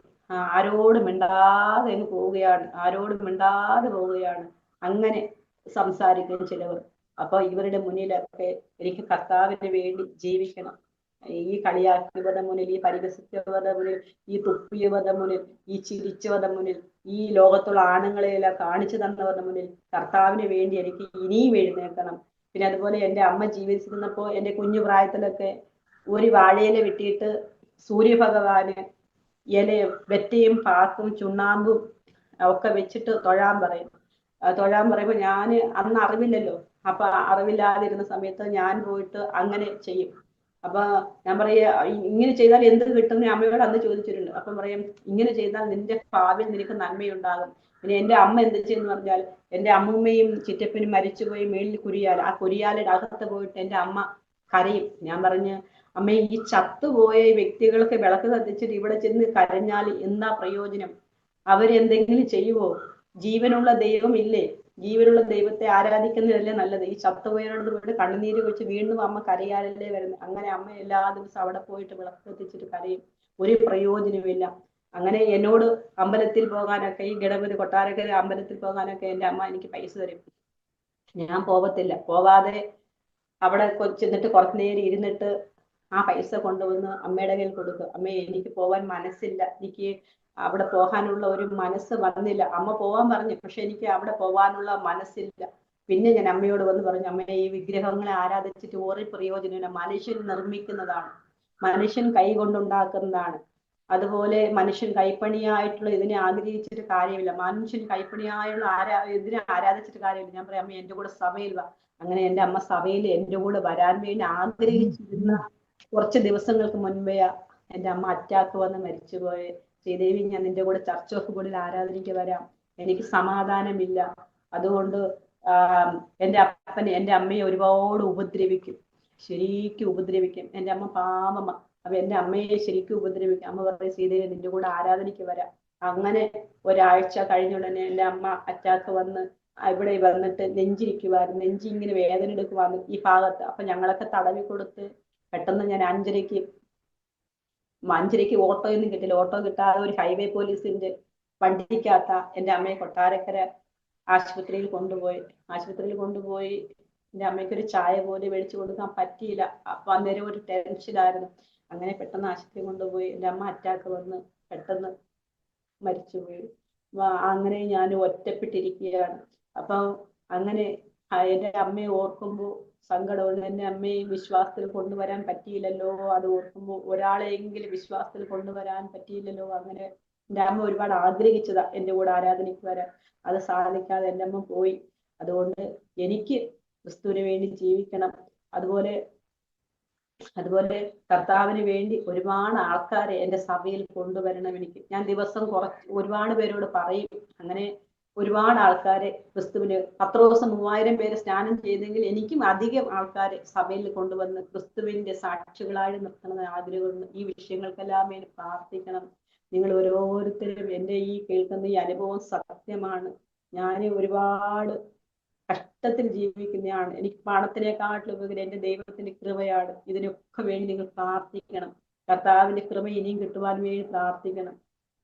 ആരോടും മിണ്ടാതെ അങ്ങ് പോവുകയാണ്, ആരോടും മിണ്ടാതെ പോവുകയാണ്. അങ്ങനെ സംസാരിക്കും ചിലവർ. അപ്പൊ ഇവരുടെ മുന്നിലൊക്കെ എനിക്ക് കർത്താവിന് വേണ്ടി ജീവിക്കണം. ഈ കളിയാക്കിയവരുടെ മുന്നിൽ, ഈ പരിഹസിച്ചവരുടെ മുന്നിൽ, ഈ തുപ്പിയവരുടെ മുന്നിൽ, ഈ ചിരിച്ചവരുടെ മുന്നിൽ, ഈ ലോകത്തുള്ള ആണുങ്ങളെയെല്ലാം കാണിച്ചു തന്നവരുടെ മുന്നിൽ കർത്താവിന് വേണ്ടി എനിക്ക് ഇനിയും എഴുന്നേൽക്കണം. പിന്നെ അതുപോലെ എൻ്റെ അമ്മ ജീവിച്ചിരുന്നപ്പോൾ എൻ്റെ കുഞ്ഞു പ്രായത്തിലൊക്കെ ഒരു വാഴയില വെട്ടിയിട്ട് സൂര്യഭഗവാന് ഇലയും വെറ്റയും പാക്കും ചുണ്ണാമ്പും ഒക്കെ വെച്ചിട്ട് തൊഴാൻ പറയും. തൊഴാൻ പറയുമ്പോൾ ഞാൻ അന്ന് അറിവില്ലല്ലോ. അപ്പൊ അറിവില്ലാതിരുന്ന സമയത്ത് ഞാൻ പോയിട്ട് അങ്ങനെ ചെയ്യും. അപ്പൊ ഞാൻ പറയാ, ഇങ്ങനെ ചെയ്താൽ എന്ത് കിട്ടും അമ്മയോട് അന്ന് ചോദിച്ചിട്ടുണ്ട്. അപ്പം പറയും, ഇങ്ങനെ ചെയ്താൽ നിന്റെ ഭാവിയിൽ നിനക്ക് നന്മയുണ്ടാകും. പിന്നെ എന്റെ അമ്മ എന്ത് ചെയ്യുന്നു പറഞ്ഞാൽ, എന്റെ അമ്മൂമ്മയും ചിറ്റപ്പനും മരിച്ചുപോയി മേളിൽ കുരിയാല, ആ കുരിയാലയുടെ അകത്ത് പോയിട്ട് എന്റെ അമ്മ കരയും. ഞാൻ പറഞ്ഞ്, അമ്മ ഈ ചത്തുപോയ വ്യക്തികൾക്ക് വിളക്ക് കത്തിച്ചിട്ട് ഇവിടെ ചെന്ന് കരഞ്ഞാൽ എന്താ പ്രയോജനം? അവരെന്തെങ്കിലും ചെയ്യുവോ? ജീവനുള്ള ദൈവം ഇല്ലേ? ജീവനുള്ള ദൈവത്തെ ആരാധിക്കുന്നതല്ലേ നല്ലത്. ഈ ചത്തുപോയവരോട് പോയിട്ട് കണ്ണുനീര് വെച്ച് വീണ്ടും അമ്മ കരയാലല്ലേ വരുന്നത്. അങ്ങനെ അമ്മ എല്ലാ ദിവസവും അവിടെ പോയിട്ട് വിളക്ക് കത്തിച്ചിട്ട് കരയും. ഒരു പ്രയോജനമില്ല. അങ്ങനെ എന്നോട് അമ്പലത്തിൽ പോകാനൊക്കെ, ഈ ഗണപതി കൊട്ടാരക്കര അമ്പലത്തിൽ പോകാനൊക്കെ എൻ്റെ അമ്മ എനിക്ക് പൈസ തരും. ഞാൻ പോവത്തില്ല. പോവാതെ അവിടെ ചെന്നിട്ട് കുറച്ചു നേരം ഇരുന്നിട്ട് ആ പൈസ കൊണ്ടുവന്ന് അമ്മയുടെ കയ്യിൽ കൊടുക്കും. അമ്മ എനിക്ക് പോവാൻ മനസ്സില്ല, എനിക്ക് അവിടെ പോകാനുള്ള ഒരു മനസ്സ് വന്നില്ല. അമ്മ പോവാൻ പറഞ്ഞു, പക്ഷെ എനിക്ക് അവിടെ പോവാനുള്ള മനസ്സില്ല. പിന്നെ ഞാൻ അമ്മയോട് വന്ന് പറഞ്ഞു, അമ്മ ഈ വിഗ്രഹങ്ങളെ ആരാധിച്ചിട്ട് ഒരു പ്രയോജനമില്ല. മനുഷ്യൻ നിർമ്മിക്കുന്നതാണ്, മനുഷ്യൻ കൈ കൊണ്ടുണ്ടാക്കുന്നതാണ്. അതുപോലെ മനുഷ്യൻ കൈപ്പണിയായിട്ടുള്ള ഇതിനെ ആഗ്രഹിച്ചിട്ട് കാര്യമില്ല. മനുഷ്യൻ കൈപ്പണിയായുള്ള ഇതിനെ ആരാധിച്ചിട്ട് കാര്യമില്ല. ഞാൻ പറയാം, അമ്മ എന്റെ കൂടെ സഭയിൽ വാ. അങ്ങനെ എൻ്റെ അമ്മ സഭയിൽ എൻ്റെ കൂടെ വരാൻ വേണ്ടി ആഗ്രഹിച്ചിരുന്ന കുറച്ച് ദിവസങ്ങൾക്ക് മുൻപേ എൻ്റെ അമ്മ അറ്റാക്ക് വന്ന് മരിച്ചുപോയി. ശ്രീദേവി, ഞാൻ നിന്റെ കൂടെ ചർച്ച് ഓഫ് ഗോഡിൽ ആരാധനയ്ക്ക് വരാം, എനിക്ക് സമാധാനമില്ല. അതുകൊണ്ട് എൻ്റെ അപ്പനെ എൻ്റെ അമ്മയെ ഒരുപാട് ഉപദ്രവിക്കും, ശരിക്കും ഉപദ്രവിക്കും. എൻ്റെ അമ്മ പാവമ്മ. അപ്പൊ എൻ്റെ അമ്മയെ ശരിക്കും ഉപദ്രവിക്കും. അമ്മ പറയും, ശ്രീദേവി നിന്റെ കൂടെ ആരാധനയ്ക്ക് വരാം. അങ്ങനെ ഒരാഴ്ച കഴിഞ്ഞ ഉടനെ എൻ്റെ അമ്മ അറ്റാക്ക് വന്ന് ഇവിടെ വന്നിട്ട് നെഞ്ചിരിക്കുവായിരുന്നു, നെഞ്ചി ഇങ്ങനെ വേദന എടുക്കുവായിരുന്നു ഈ ഭാഗത്ത്. അപ്പൊ ഞങ്ങളൊക്കെ തടവി കൊടുത്ത് പെട്ടെന്ന് ഞാൻ അഞ്ചരയ്ക്ക് ഓട്ടോയൊന്നും കിട്ടില്ല. ഓട്ടോ കിട്ടാതെ ഒരു ഹൈവേ പോലീസിന്റെ വണ്ടിക്കകത്ത എൻ്റെ അമ്മയെ കൊട്ടാരക്കര ആശുപത്രിയിൽ കൊണ്ടുപോയി. എൻ്റെ അമ്മയ്ക്ക് ഒരു ചായ പോലും മേടിച്ചു കൊടുക്കാൻ പറ്റിയില്ല. അപ്പൊ അന്നേരം ഒരു ടെൻഷനായിരുന്നു. അങ്ങനെ പെട്ടെന്ന് ആശുപത്രി കൊണ്ടുപോയി. എൻ്റെ അമ്മ അറ്റാക്ക് വന്ന് പെട്ടെന്ന് മരിച്ചുപോയി. അങ്ങനെ ഞാൻ ഒറ്റപ്പെട്ടിരിക്കുകയാണ്. അപ്പൊ അങ്ങനെ എൻ്റെ അമ്മയെ ഓർക്കുമ്പോൾ സങ്കടമുണ്ട്. എൻ്റെ അമ്മയെ വിശ്വാസത്തിൽ കൊണ്ടുവരാൻ പറ്റിയില്ലല്ലോ. അത് ഓർക്കുമ്പോൾ ഒരാളെയെങ്കിലും വിശ്വാസത്തിൽ കൊണ്ടുവരാൻ പറ്റിയില്ലല്ലോ. അങ്ങനെ എൻ്റെ അമ്മ ഒരുപാട് ആഗ്രഹിച്ചതാ എൻ്റെ കൂടെ ആരാധനയ്ക്ക് വരാൻ. അത് സാധിക്കാതെ എൻ്റെ അമ്മ പോയി. അതുകൊണ്ട് എനിക്ക് ക്രിസ്തുവിന് വേണ്ടി ജീവിക്കണം. അതുപോലെ കർത്താവിന് വേണ്ടി ഒരുപാട് ആൾക്കാരെ എൻ്റെ സഭയിൽ കൊണ്ടുവരണം. എനിക്ക് ഞാൻ ദിവസം ഒരുപാട് പേരോട് പറയും. അങ്ങനെ ഒരുപാട് ആൾക്കാരെ ക്രിസ്തുവിന് 10 ദിവസം 3000 പേര് സ്നാനം ചെയ്തെങ്കിൽ എനിക്കും അധികം ആൾക്കാരെ സഭയിൽ കൊണ്ടുവന്ന് ക്രിസ്തുവിന്റെ സാക്ഷികളായി നിർത്തണമെന്ന് ആഗ്രഹമുണ്ട്. ഈ വിഷയങ്ങൾക്കെല്ലാം വേണ്ടി പ്രാർത്ഥിക്കണം. നിങ്ങൾ ഓരോരുത്തരും എൻ്റെ ഈ കേൾക്കുന്ന ഈ അനുഭവം സത്യമാണ്. ഞാൻ ഒരുപാട് കഷ്ടത്തിൽ ജീവിക്കുന്നതാണ്. എനിക്ക് പണത്തിനെക്കാട്ടിലും ഉപരി എൻ്റെ ദൈവത്തിന്റെ കൃപയാണ്. ഇതിനൊക്കെ വേണ്ടി നിങ്ങൾ പ്രാർത്ഥിക്കണം. കർത്താവിന്റെ കൃപ ഇനിയും കിട്ടുവാൻ വേണ്ടി പ്രാർത്ഥിക്കണം.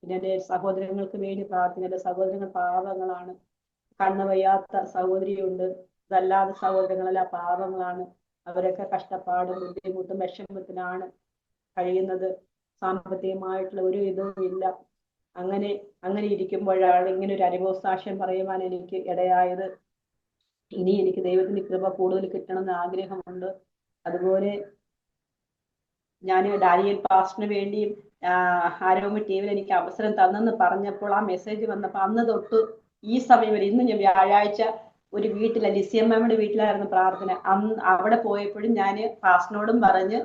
പിന്നെ എൻ്റെ സഹോദരങ്ങൾക്ക് വേണ്ടി പ്രാർത്ഥിക്കണം. എൻ്റെ സഹോദരങ്ങൾ പാവങ്ങളാണ്. കണ്ണ് വയ്യാത്ത സഹോദരിയുണ്ട്. ഇതല്ലാതെ സഹോദരങ്ങളെല്ലാം പാവങ്ങളാണ്. അവരൊക്കെ കഷ്ടപ്പാടും ബുദ്ധിമുട്ടും വിഷമത്തിലാണ് കഴിയുന്നത്. സാമ്പത്തികമായിട്ടുള്ള ഒരു ഇതും ഇല്ല. അങ്ങനെ ഇരിക്കുമ്പോഴാണ് ഇങ്ങനെ ഒരു അനുഭവ സാക്ഷ്യം പറയുവാൻ എനിക്ക് ഇടയായത്. ഇനി എനിക്ക് ദൈവത്തിന്റെ കൃപ കൂടുതൽ കിട്ടണമെന്ന് ആഗ്രഹമുണ്ട്. അതുപോലെ ഞാൻ ഡാനിയൽ പാസ്റ്ററിന് വേണ്ടിയും ആരോമ ടിവിയിൽ എനിക്ക് അവസരം തന്നെന്ന് പറഞ്ഞപ്പോൾ, ആ മെസ്സേജ് വന്നപ്പോൾ അന്ന് തൊട്ട് ഈ സമയം വരെ, ഇന്ന് ഞാൻ വ്യാഴാഴ്ച ഒരു വീട്ടിലെ ലിസിയമ്മയുടെ വീട്ടിലായിരുന്നു പ്രാർത്ഥന. അന്ന് അവിടെ പോയപ്പോഴും ഞാൻ പാസ്റ്ററിനോടും പറഞ്ഞ്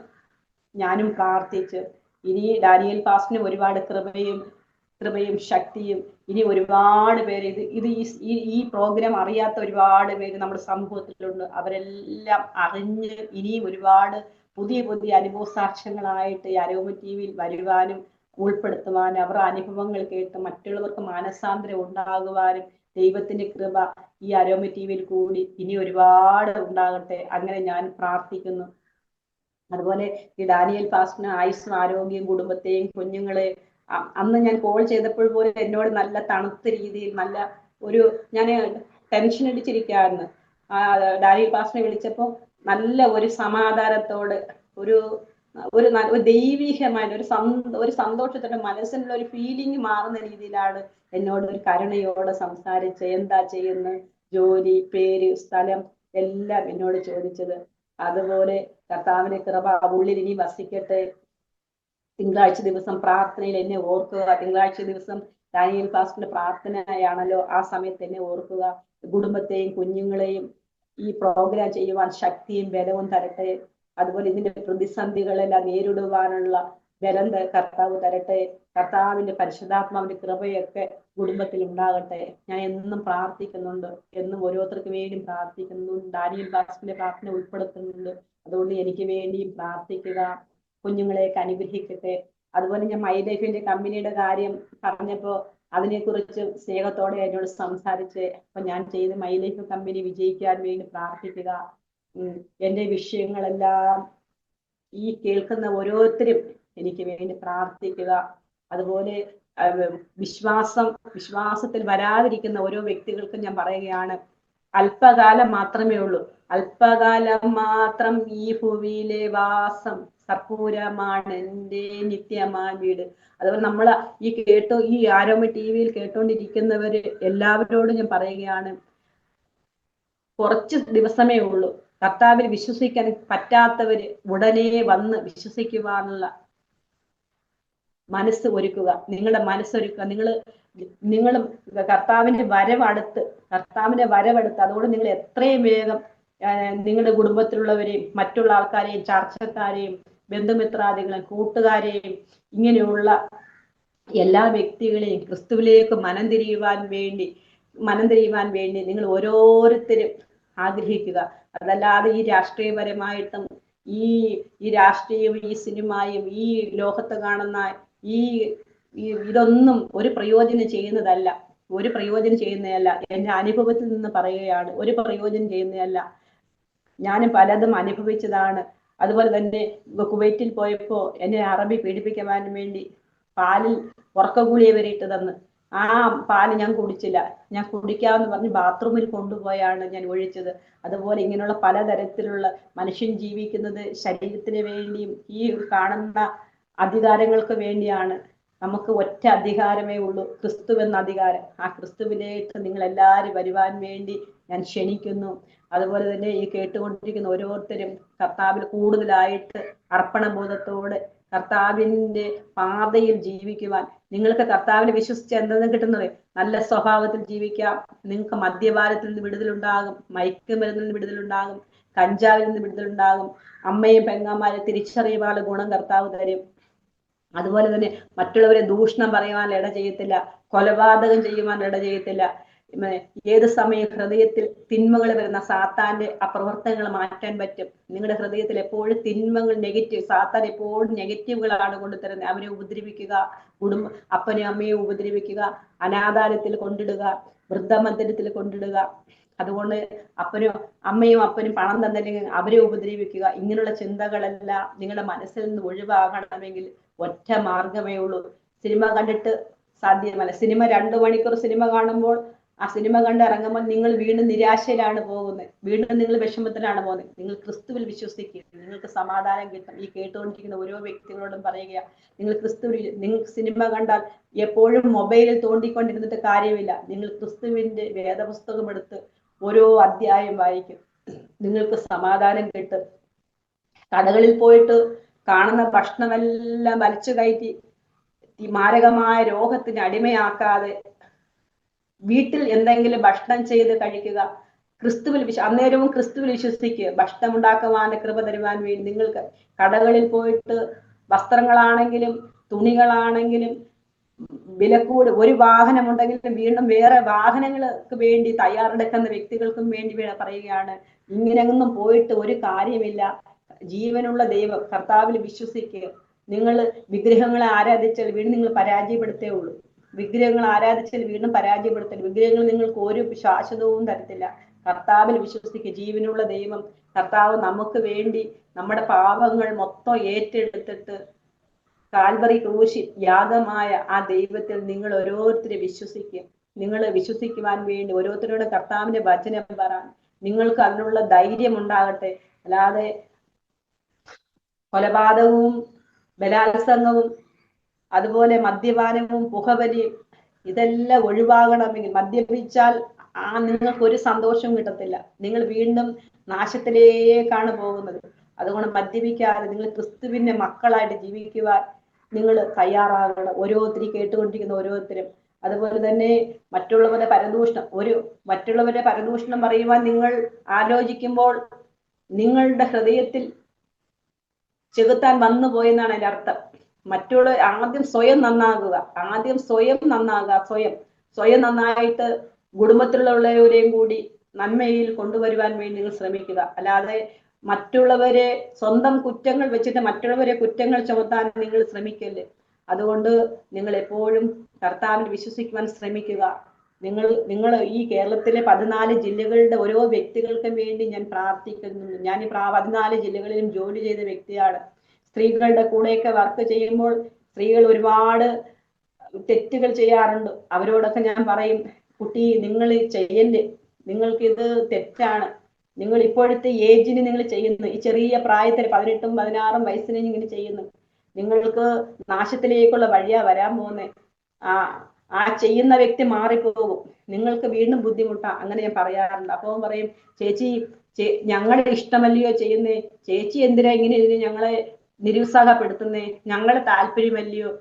ഞാനും പ്രാർത്ഥിച്ച്, ഇനി ഡാനിയൽ പാസ്റ്ററിന് ഒരുപാട് കൃപയും ശക്തിയും, ഇനി ഒരുപാട് പേര് ഈ പ്രോഗ്രാം അറിയാത്ത ഒരുപാട് പേര് നമ്മുടെ സമൂഹത്തിലുണ്ട്. അവരെല്ലാം അറിഞ്ഞ് ഇനിയും ഒരുപാട് പുതിയ അനുഭവ സാക്ഷ്യങ്ങളായിട്ട് ഈ അരോമ ടിവിയിൽ വരുവാനും ഉൾപ്പെടുത്തുവാനും അവരുടെ അനുഭവങ്ങൾ കേട്ട് മറ്റുള്ളവർക്ക് മാനസാന്തരം ഉണ്ടാകുവാനും ദൈവത്തിന്റെ കൃപ ഈ അരോമ ടിവിയിൽ കൂടി ഇനി ഒരുപാട് ഉണ്ടാകട്ടെ. അങ്ങനെ ഞാൻ പ്രാർത്ഥിക്കുന്നു. അതുപോലെ ഈ ഡാനിയൽ പാസ്റ്ററിന് ആയുസ്സും ആരോഗ്യം, കുടുംബത്തെയും കുഞ്ഞുങ്ങളെ അന്ന് ഞാൻ കോൾ ചെയ്തപ്പോൾ പോലും എന്നോട് നല്ല തണുത്ത രീതിയിൽ നല്ല ഒരു, ഞാൻ ടെൻഷൻ അടിച്ചിരിക്കുകയായിരുന്നു. ഡാനിയൽ പാസ്റ്ററെ വിളിച്ചപ്പോൾ നല്ല ഒരു സമാധാനത്തോട് ഒരു ഒരു ദൈവികമായ ഒരു സന്തോഷത്തോടെ മനസ്സിനുള്ള ഒരു ഫീലിംഗ് മാറുന്ന രീതിയിലാണ് എന്നോട് ഒരു കരുണയോടെ സംസാരിച്ച് എന്താ ചെയ്യുന്നത്, ജോലി, പേര്, സ്ഥലം എല്ലാം എന്നോട് ചോദിച്ചത്. അതുപോലെ കർത്താവിന്റെ കൃപ ഉള്ളിൽ ഇനി വസിക്കട്ടെ. തിങ്കളാഴ്ച ദിവസം പ്രാർത്ഥനയിൽ എന്നെ ഓർക്കുക. തിങ്കളാഴ്ച ദിവസം ഡാനിയൽ പാസ്റ്ററിന്റെ പ്രാർത്ഥനയാണല്ലോ, ആ സമയത്ത് എന്നെ ഓർക്കുക. കുടുംബത്തെയും കുഞ്ഞുങ്ങളെയും ഈ പ്രോഗ്രാം ചെയ്യുവാൻ ശക്തിയും ബലവും തരട്ടെ. അതുപോലെ ഇതിന്റെ പ്രതിസന്ധികളെല്ലാം നേരിടുവാനുള്ള ബലം കർത്താവ് തരട്ടെ. കർത്താവിന്റെ പരിശുദ്ധാത്മാവിന്റെ കൃപയൊക്കെ കുടുംബത്തിൽ ഉണ്ടാകട്ടെ. ഞാൻ എന്നും പ്രാർത്ഥിക്കുന്നുണ്ട്, എന്നും ഓരോരുത്തർക്ക് വേണ്ടിയും പ്രാർത്ഥിക്കുന്നുണ്ട്. ഡാനിയൽ പാസ്റ്ററിന്റെ പ്രാർത്ഥന ഉൾപ്പെടുത്തുന്നുണ്ട്. അതുകൊണ്ട് എനിക്ക് വേണ്ടിയും പ്രാർത്ഥിക്കുക. കുഞ്ഞുങ്ങളെയൊക്കെ അനുഗ്രഹിക്കട്ടെ. അതുപോലെ ഞാൻ മൈ ലൈഫിന്റെ കമ്പനിയുടെ കാര്യം പറഞ്ഞപ്പോ അതിനെക്കുറിച്ച് സ്നേഹത്തോടെ എന്നോട് സംസാരിച്ച്, അപ്പൊ ഞാൻ ചെയ്ത മൈ ലൈഫ് കമ്പനി വിജയിക്കാൻ വേണ്ടി പ്രാർത്ഥിക്കുക. എന്റെ വിഷയങ്ങളെല്ലാം ഈ കേൾക്കുന്ന ഓരോരുത്തരും എനിക്ക് വേണ്ടി പ്രാർത്ഥിക്കുക. അതുപോലെ വിശ്വാസത്തിൽ വരാതിരിക്കുന്ന ഓരോ വ്യക്തികൾക്കും ഞാൻ പറയുകയാണ്, അല്പകാലം മാത്രമേ ഉള്ളൂ, അല്പകാലം മാത്രം ഈ ഭൂമിയിലെ വാസം, കർപ്പൂരമാണ് എൻ്റെ നിത്യമായ വീട്. അതുപോലെ നമ്മൾ ഈ ആരോമ ടിവിയിൽ കേട്ടോണ്ടിരിക്കുന്നവര് എല്ലാവരോടും ഞാൻ പറയുകയാണ്, കുറച്ച് ദിവസമേ ഉള്ളൂ. കർത്താവിൽ വിശ്വസിക്കാൻ പറ്റാത്തവര് ഉടനെ വന്ന് വിശ്വസിക്കുവാനുള്ള മനസ്സ് ഒരുക്കുക. നിങ്ങളുടെ മനസ്സൊരുക്കുക. നിങ്ങളും കർത്താവിന്റെ വരവടുത്ത് അതുകൊണ്ട് നിങ്ങൾ എത്രയും വേഗം നിങ്ങളുടെ കുടുംബത്തിലുള്ളവരെയും മറ്റുള്ള ആൾക്കാരെയും ചർച്ചക്കാരെയും ബന്ധുമിത്രാദികളെയും കൂട്ടുകാരെയും ഇങ്ങനെയുള്ള എല്ലാ വ്യക്തികളെയും ക്രിസ്തുവിലേക്ക് മനം തിരിയുവാൻ വേണ്ടി നിങ്ങൾ ഓരോരുത്തരും ആഗ്രഹിക്കുക. അതല്ലാതെ ഈ രാഷ്ട്രീയപരമായിട്ടും ഈ രാഷ്ട്രീയവും ഈ സിനിമയും ഈ ലോകത്ത് കാണുന്ന ഇതൊന്നും ഒരു പ്രയോജനം ചെയ്യുന്നതല്ല. എന്റെ അനുഭവത്തിൽ നിന്ന് പറയുകയാണ്, ഒരു പ്രയോജനം ചെയ്യുന്നതല്ല. ഞാനും പലതും അനുഭവിച്ചതാണ്. അതുപോലെ തന്നെ കുവൈറ്റിൽ പോയപ്പോ എന്നെ അറബി പീഡിപ്പിക്കുവാൻ വേണ്ടി പാലിൽ ഉറക്കഗുളിക വരെ ഇട്ട് തന്ന്. ആ പാല് ഞാൻ കുടിച്ചില്ല. ഞാൻ കുടിക്കാമെന്ന് പറഞ്ഞ് ബാത്റൂമിൽ കൊണ്ടുപോയാണ് ഞാൻ ഒഴിച്ചത്. അതുപോലെ ഇങ്ങനെയുള്ള പലതരത്തിലുള്ള മനുഷ്യൻ ജീവിക്കുന്നത് ശരീരത്തിന് വേണ്ടിയും ഈ കാണുന്ന അധികാരങ്ങൾക്ക് വേണ്ടിയാണ്. നമുക്ക് ഒറ്റ അധികാരമേ ഉള്ളൂ, ക്രിസ്തു എന്ന അധികാരം. ആ ക്രിസ്തുവിലേക്ക് നിങ്ങൾ എല്ലാവരും വരുവാൻ വേണ്ടി ഞാൻ ക്ഷണിക്കുന്നു. അതുപോലെ തന്നെ ഈ കേട്ടുകൊണ്ടിരിക്കുന്ന ഓരോരുത്തരും കർത്താവിൽ കൂടുതലായിട്ട് അർപ്പണബോധത്തോടെ കർത്താവിന്റെ പാതയിൽ ജീവിക്കുവാൻ, നിങ്ങൾക്ക് കർത്താവിനെ വിശ്വസിച്ച് എന്തെന്ന് കിട്ടുന്നത്, നല്ല സ്വഭാവത്തിൽ ജീവിക്കാം. നിങ്ങൾക്ക് മദ്യപാനത്തിൽ നിന്ന് വിടുതലുണ്ടാകും, മയക്കുമരുന്നിൽ നിന്ന് വിടുതലുണ്ടാകും, കഞ്ചാവിൽ നിന്ന് വിടുതലുണ്ടാകും. അമ്മയും പെങ്ങന്മാരെ തിരിച്ചറിയുവാനുള്ള ഗുണം കർത്താവ് തരും. അതുപോലെ തന്നെ മറ്റുള്ളവരെ ദൂഷണം പറയുവാൻ ഇട ചെയ്യത്തില്ല, കൊലപാതകം ചെയ്യുവാൻ ഇട ചെയ്യത്തില്ല. ഏത് സമയം ഹൃദയത്തിൽ തിന്മകൾ വരുന്ന സാത്താന്റെ അപ്രവർത്തനങ്ങൾ മാറ്റാൻ പറ്റും. നിങ്ങളുടെ ഹൃദയത്തിൽ എപ്പോഴും തിന്മകൾ, സാത്താൻ എപ്പോഴും നെഗറ്റീവുകളാണ് കൊണ്ടുതരുന്നത്. അവരെ ഉപദ്രവിക്കുക, അപ്പനെയും അമ്മയും ഉപദ്രവിക്കുക, അനാഥാലയത്തിൽ കൊണ്ടിടുക, വൃദ്ധമന്ദിരത്തിൽ കൊണ്ടിടുക. അതുകൊണ്ട് അമ്മയും അപ്പനും പണം തന്നില്ലെങ്കിൽ അവരെ ഉപദ്രവിക്കുക. ഇങ്ങനെയുള്ള ചിന്തകളെല്ലാം നിങ്ങളുടെ മനസ്സിൽ നിന്ന് ഒഴിവാകണമെങ്കിൽ ഒറ്റ മാർഗമേ ഉള്ളൂ. സിനിമ കണ്ടിട്ട് സാധ്യമല്ല. സിനിമ 2 മണിക്കൂർ സിനിമ കാണുമ്പോൾ ആ സിനിമ കണ്ട് ഇറങ്ങുമ്പോൾ നിങ്ങൾ വീണ്ടും നിരാശയിലാണ് പോകുന്നത്, വീണ്ടും നിങ്ങൾ വിഷമത്തിലാണ് പോകുന്നത്. നിങ്ങൾ ക്രിസ്തുവിൽ വിശ്വസിക്കുക, നിങ്ങൾക്ക് സമാധാനം കിട്ടും. ഈ കേട്ടുകൊണ്ടിരിക്കുന്ന ഓരോ വ്യക്തികളോടും പറയുക, നിങ്ങൾ സിനിമ കണ്ടാൽ എപ്പോഴും മൊബൈലിൽ തോണ്ടിക്കൊണ്ടിരുന്നിട്ട് കാര്യമില്ല. നിങ്ങൾ ക്രിസ്തുവിന്റെ വേദപുസ്തകം എടുത്ത് ഓരോ അധ്യായം വായിക്കും, നിങ്ങൾക്ക് സമാധാനം കിട്ടും. കടകളിൽ പോയിട്ട് കാണുന്ന ഭക്ഷണമെല്ലാം വലിച്ചു കയറ്റി മാരകമായ രോഗത്തിന് അടിമയാക്കാതെ വീട്ടിൽ എന്തെങ്കിലും ഭക്ഷണം ചെയ്ത് കഴിക്കുക. അന്നേരവും ക്രിസ്തുവിൽ വിശ്വസിക്കുക. ഭക്ഷണം ഉണ്ടാക്കുവാൻ കൃപ തരുവാൻ വേണ്ടി നിങ്ങൾക്ക് കടകളിൽ പോയിട്ട് വസ്ത്രങ്ങളാണെങ്കിലും തുണികളാണെങ്കിലും വിലക്കൂട്, ഒരു വാഹനം ഉണ്ടെങ്കിലും വീണ്ടും വേറെ വാഹനങ്ങൾക്ക് വേണ്ടി തയ്യാറെടുക്കുന്ന വ്യക്തികൾക്കും വേണ്ടി പറയുകയാണ്, ഇങ്ങനെയൊന്നും പോയിട്ട് ഒരു കാര്യമില്ല. ജീവനുള്ള ദൈവം കർത്താവിൽ വിശ്വസിക്കുക. നിങ്ങൾ വിഗ്രഹങ്ങളെ ആരാധിച്ചാൽ വീണ്ടും നിങ്ങൾ പരാജയപ്പെടുത്തേ ഉള്ളൂ. വിഗ്രഹങ്ങൾ ആരാധിച്ചാൽ വീണ്ടും പരാജയപ്പെടുത്തൽ. വിഗ്രഹങ്ങൾ നിങ്ങൾക്ക് ഒരു ശാശ്വതവും തരത്തില്ല. കർത്താവിൽ വിശ്വസിക്കുക. ജീവനുള്ള ദൈവം കർത്താവ് നമുക്ക് വേണ്ടി നമ്മുടെ പാപങ്ങൾ മൊത്തം ഏറ്റെടുത്തിട്ട് കാൽവറി ക്രൂശിൽ യാഗമായ ആ ദൈവത്തിൽ നിങ്ങൾ ഓരോരുത്തരെ വിശ്വസിക്കുക. നിങ്ങൾ വിശ്വസിക്കുവാൻ വേണ്ടി ഓരോരുത്തരോട് കർത്താവിന്റെ വചനം പറയാൻ നിങ്ങൾക്ക് അതിനുള്ള ധൈര്യം ഉണ്ടാകട്ടെ. അല്ലാതെ കൊലപാതകവും ബലാത്സംഗവും അതുപോലെ മദ്യപാനവും പുകവലിയും ഇതെല്ലാം ഒഴിവാകണമെങ്കിൽ, മദ്യപിച്ചാൽ നിങ്ങൾക്ക് ഒരു സന്തോഷവും കിട്ടത്തില്ല. നിങ്ങൾ വീണ്ടും നാശത്തിലേക്കാണ് പോകുന്നത്. അതുകൊണ്ട് മദ്യപിക്കാതെ നിങ്ങൾ ക്രിസ്തുവിന്റെ മക്കളായിട്ട് ജീവിക്കുവാൻ നിങ്ങൾ തയ്യാറാകണം. ഓരോരുത്തരും കേട്ടുകൊണ്ടിരിക്കുന്ന ഓരോരുത്തരും. അതുപോലെ തന്നെ മറ്റുള്ളവരുടെ പരദൂഷണം പറയുവാൻ നിങ്ങൾ ആലോചിക്കുമ്പോൾ നിങ്ങളുടെ ഹൃദയത്തിൽ ചെകുത്താൻ വന്നു പോയെന്നാണ് അതിന്റെ അർത്ഥം. ആദ്യം സ്വയം നന്നാകുക. സ്വയം നന്നായിട്ട് കുടുംബത്തിലുള്ളവരെയും കൂടി നന്മയിൽ കൊണ്ടുവരുവാൻ വേണ്ടി നിങ്ങൾ ശ്രമിക്കുക. അല്ലാതെ മറ്റുള്ളവരെ സ്വന്തം കുറ്റങ്ങൾ വെച്ചിട്ട് മറ്റുള്ളവരെ കുറ്റങ്ങൾ ചുമത്താൻ നിങ്ങൾ ശ്രമിക്കല്ലേ. അതുകൊണ്ട് നിങ്ങൾ എപ്പോഴും കർത്താവിൽ വിശ്വസിക്കുവാൻ ശ്രമിക്കുക. നിങ്ങൾ ഈ കേരളത്തിലെ 14 ജില്ലകളുടെ ഓരോ വ്യക്തികൾക്കും വേണ്ടി ഞാൻ പ്രാർത്ഥിക്കുന്നുണ്ട്. ഞാൻ ഈ 14 ജില്ലകളിലും ജോലി ചെയ്ത വ്യക്തിയാണ്. സ്ത്രീകളുടെ കൂടെയൊക്കെ വർക്ക് ചെയ്യുമ്പോൾ സ്ത്രീകൾ ഒരുപാട് തെറ്റുകൾ ചെയ്യാറുണ്ട്. അവരോടൊക്കെ ഞാൻ പറയും, കുട്ടി നിങ്ങൾ ചെയ്യല്ലേ, നിങ്ങൾക്കിത് തെറ്റാണ്. നിങ്ങൾ ഇപ്പോഴത്തെ ഏജിന് നിങ്ങൾ ചെയ്യുന്നു, ഈ ചെറിയ പ്രായത്തിൽ 18ഉം 16ഉം വയസ്സിന് ഇങ്ങനെ ചെയ്യുന്നു, നിങ്ങൾക്ക് നാശത്തിലേക്കുള്ള വഴിയാ വരാൻ പോകുന്നത്. ആ ചെയ്യുന്ന വ്യക്തി മാറിപ്പോകും, നിങ്ങൾക്ക് വീണ്ടും ബുദ്ധിമുട്ടാ. അങ്ങനെ ഞാൻ പറയാറുണ്ട്. അപ്പോൾ പറയും, ചേച്ചി ഞങ്ങളുടെ ഇഷ്ടമല്ലയോ ചെയ്യുന്നേ, ചേച്ചി എന്തിനാ ഇങ്ങനെ ഞങ്ങളെ നിരുത്സാഹപ്പെടുത്തുന്നേ, ഞങ്ങളെ താല്പര്യമല്ലയോ,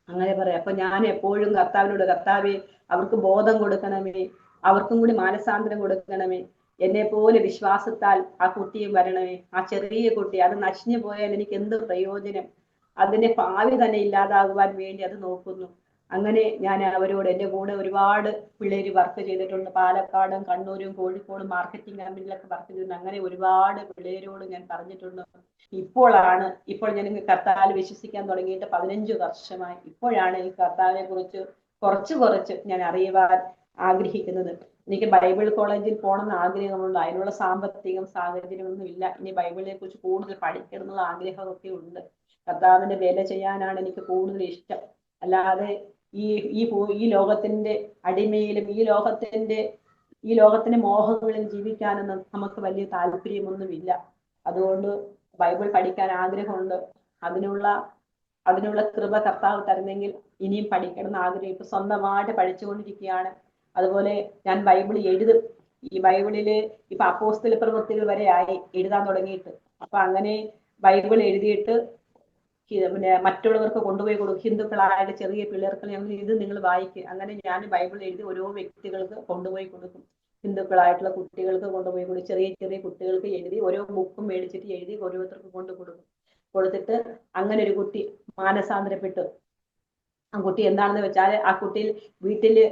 അങ്ങനെ പറയാം. അപ്പൊ ഞാൻ എപ്പോഴും കർത്താവിനോട്, കർത്താവേ അവർക്ക് ബോധം കൊടുക്കണമേ, അവർക്കും കൂടി മാനസാന്തരം കൊടുക്കണമേ, എന്നെ പോലെ വിശ്വാസത്താൽ ആ കുട്ടിയും വരണമേ. ആ ചെറിയ കുട്ടി അത് നശിഞ്ഞു പോയാൽ എനിക്ക് എന്ത് പ്രയോജനം, അതിന്റെ ഭാവി തന്നെ ഇല്ലാതാകുവാൻ വേണ്ടി അത് നോക്കുന്നു. അങ്ങനെ ഞാൻ അവരോട്, എൻ്റെ കൂടെ ഒരുപാട് പിള്ളേര് വർക്ക് ചെയ്തിട്ടുണ്ട്. പാലക്കാടും കണ്ണൂരും കോഴിക്കോടും മാർക്കറ്റിംഗ് കമ്പനിയിലൊക്കെ വർക്ക് ചെയ്തിട്ടുണ്ട്. അങ്ങനെ ഒരുപാട് പിള്ളേരോട് ഞാൻ പറഞ്ഞിട്ടുണ്ട്. ഇപ്പോൾ ഞാൻ കർത്താവിൽ വിശ്വസിക്കാൻ തുടങ്ങിയിട്ട് 15 വർഷമായി. ഇപ്പോഴാണ് ഈ കർത്താവിനെ കുറിച്ച് കുറച്ച് ഞാൻ അറിയുവാൻ ആഗ്രഹിക്കുന്നത്. എനിക്ക് ബൈബിൾ കോളേജിൽ പോകണമെന്ന് ആഗ്രഹമുണ്ട്. അതിനുള്ള സാമ്പത്തികം സാഹചര്യമൊന്നും ഇല്ല. ഇനി ബൈബിളിനെ കുറിച്ച് കൂടുതൽ പഠിക്കണം എന്നുള്ള ആഗ്രഹമൊക്കെ ഉണ്ട്. കർത്താവിന്റെ വേല ചെയ്യാനാണ് എനിക്ക് കൂടുതൽ ഇഷ്ടം. അല്ലാതെ ഈ ലോകത്തിന്റെ അടിമയിലും ഈ ലോകത്തിന്റെ മോഹങ്ങളിൽ ജീവിക്കാനൊന്നും നമുക്ക് വലിയ താല്പര്യമൊന്നുമില്ല. അതുകൊണ്ട് ബൈബിൾ പഠിക്കാൻ ആഗ്രഹമുണ്ട്. അതിനുള്ള കൃപ കർത്താവ് തരുന്നെങ്കിൽ ഇനിയും പഠിക്കണം എന്ന് ആഗ്രഹം. ഇപ്പൊ സ്വന്തമായിട്ട് പഠിച്ചുകൊണ്ടിരിക്കുകയാണ്. അതുപോലെ ഞാൻ ബൈബിൾ എഴുതും. ഈ ബൈബിളില് ഇപ്പൊ അപ്പോസ്തല പ്രവൃത്തികൾ വരെ ആയി എഴുതാൻ തുടങ്ങിയിട്ട്. അപ്പൊ അങ്ങനെ ബൈബിൾ എഴുതിയിട്ട് പിന്നെ മറ്റുള്ളവർക്ക് കൊണ്ടുപോയി കൊടുക്കും. ഹിന്ദുക്കളായിട്ട് ചെറിയ പിള്ളേർക്ക് ഇത് നിങ്ങൾ വായിക്കുക. അങ്ങനെ ഞാൻ ബൈബിൾ എഴുതി ഓരോ വ്യക്തികൾക്ക് കൊണ്ടുപോയി കൊടുക്കും. ഹിന്ദുക്കളായിട്ടുള്ള കുട്ടികൾക്ക് കൊണ്ടുപോയി കൊടുക്കും. ചെറിയ കുട്ടികൾക്ക് എഴുതി ഓരോ ബുക്കും മേടിച്ചിട്ട് എഴുതി ഓരോരുത്തർക്ക് കൊടുത്തിട്ട് അങ്ങനെ ഒരു കുട്ടി മാനസാന്തരപ്പെട്ടു. ആ കുട്ടി എന്താണെന്ന് വെച്ചാൽ, ആ കുട്ടിയിൽ വീട്ടില്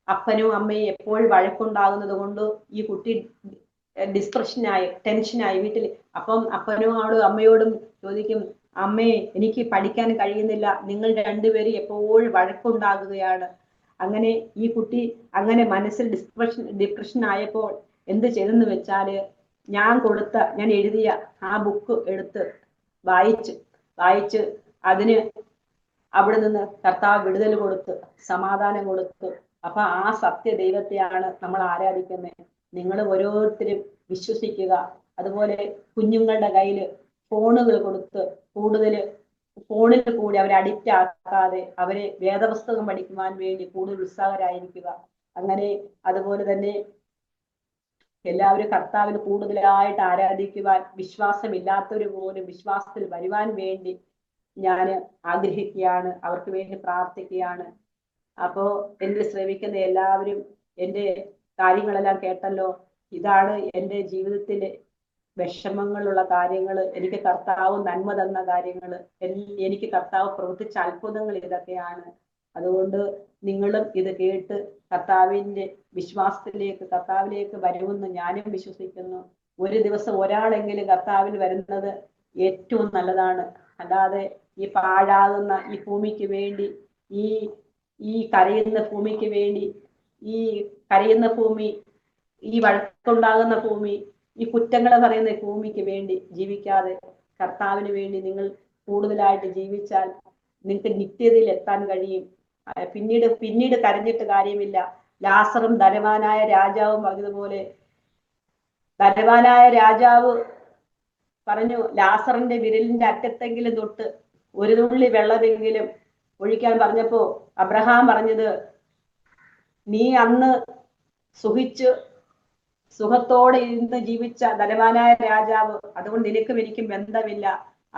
അപ്പനും അമ്മയും എപ്പോഴും വഴക്കുണ്ടാകുന്നത് കൊണ്ട് ഈ കുട്ടി ടെൻഷനായി വീട്ടിൽ. അപ്പം അപ്പനോടും അമ്മയോടും ചോദിക്കും, അമ്മേ എനിക്ക് പഠിക്കാൻ കഴിയുന്നില്ല, നിങ്ങൾ രണ്ടുപേരും എപ്പോഴും വഴക്കുണ്ടാകുകയാണ്. അങ്ങനെ ഈ കുട്ടി അങ്ങനെ മനസ്സിൽ ഡിപ്രഷൻ ആയപ്പോൾ എന്ത് ചെയ്തെന്ന് വെച്ചാല്, ഞാൻ എഴുതിയ ആ ബുക്ക് എടുത്ത് വായിച്ച് അതിന് അവിടെ നിന്ന് കർത്താവ് വിടുതൽ കൊടുത്ത് സമാധാനം കൊടുത്തു. അപ്പൊ ആ സത്യ ദൈവത്തെയാണ് നമ്മൾ ആരാധിക്കുന്നത്. നിങ്ങൾ ഓരോരുത്തരും വിശ്വസിക്കുക. അതുപോലെ കുഞ്ഞുങ്ങളുടെ കയ്യിൽ ഫോണുകൾ കൊടുത്ത് ഫോണിൽ കൂടി അവരെ അഡിക്റ്റ് ആക്കാതെ അവരെ വേദപുസ്തകം പഠിക്കുവാൻ വേണ്ടി കൂടുതൽ ഉത്സാഹരായിരിക്കുക. അങ്ങനെ അതുപോലെ തന്നെ എല്ലാവരും കർത്താവിന് കൂടുതലായിട്ട് ആരാധിക്കുവാൻ, വിശ്വാസമില്ലാത്തവർ പോലും വിശ്വാസത്തിൽ വരുവാൻ വേണ്ടി ഞാൻ ആഗ്രഹിക്കുകയാണ്. അവർക്ക് വേണ്ടി പ്രാർത്ഥിക്കുകയാണ്. അപ്പോ എന്നെ ശ്രമിക്കുന്ന എല്ലാവരും എൻ്റെ കാര്യങ്ങളെല്ലാം കേട്ടല്ലോ. ഇതാണ് എൻ്റെ ജീവിതത്തിലെ വിഷമങ്ങളുള്ള കാര്യങ്ങൾ, എനിക്ക് കർത്താവ് നന്മ തന്ന കാര്യങ്ങൾ, എനിക്ക് കർത്താവ് പ്രവർത്തിച്ച അത്ഭുതങ്ങൾ ഇതൊക്കെയാണ്. അതുകൊണ്ട് നിങ്ങളും ഇത് കേട്ട് കർത്താവിലേക്ക് വരുമെന്ന് ഞാനും വിശ്വസിക്കുന്നു. ഒരു ദിവസം ഒരാളെങ്കിലും കർത്താവിൽ വരുന്നത് ഏറ്റവും നല്ലതാണ്. അല്ലാതെ ഈ പാഴാകുന്ന ഈ ഭൂമിക്ക് വേണ്ടി, ഈ കരയുന്ന ഭൂമിക്ക് വേണ്ടി, ഈ കരയുന്ന ഭൂമി, ഈ വഴക്കുണ്ടാകുന്ന ഭൂമി, ഈ കുറ്റങ്ങൾ പറയുന്ന ഭൂമിക്ക് വേണ്ടി ജീവിക്കാതെ കർത്താവിന് വേണ്ടി നിങ്ങൾ കൂടുതലായിട്ട് ജീവിച്ചാൽ നിങ്ങൾക്ക് നിത്യതയിൽ എത്താൻ കഴിയും. പിന്നീട് കരഞ്ഞിട്ട് കാര്യമില്ല. ലാസറും ധനവാനായ രാജാവും പറഞ്ഞതുപോലെ, ധനവാനായ രാജാവ് പറഞ്ഞു, ലാസറിന്റെ വിരലിന്റെ അറ്റത്തെങ്കിലും തൊട്ട് ഒരു തുള്ളി വെള്ളമെങ്കിലും ഒഴിക്കാൻ പറഞ്ഞപ്പോ അബ്രഹാം പറഞ്ഞത്, നീ അന്ന് സുഖത്തോടെ ഇരുന്ന് ജീവിച്ച ധനവാനായ രാജാവ്, അതുകൊണ്ട് നിനക്കും എനിക്കും ബന്ധമില്ല.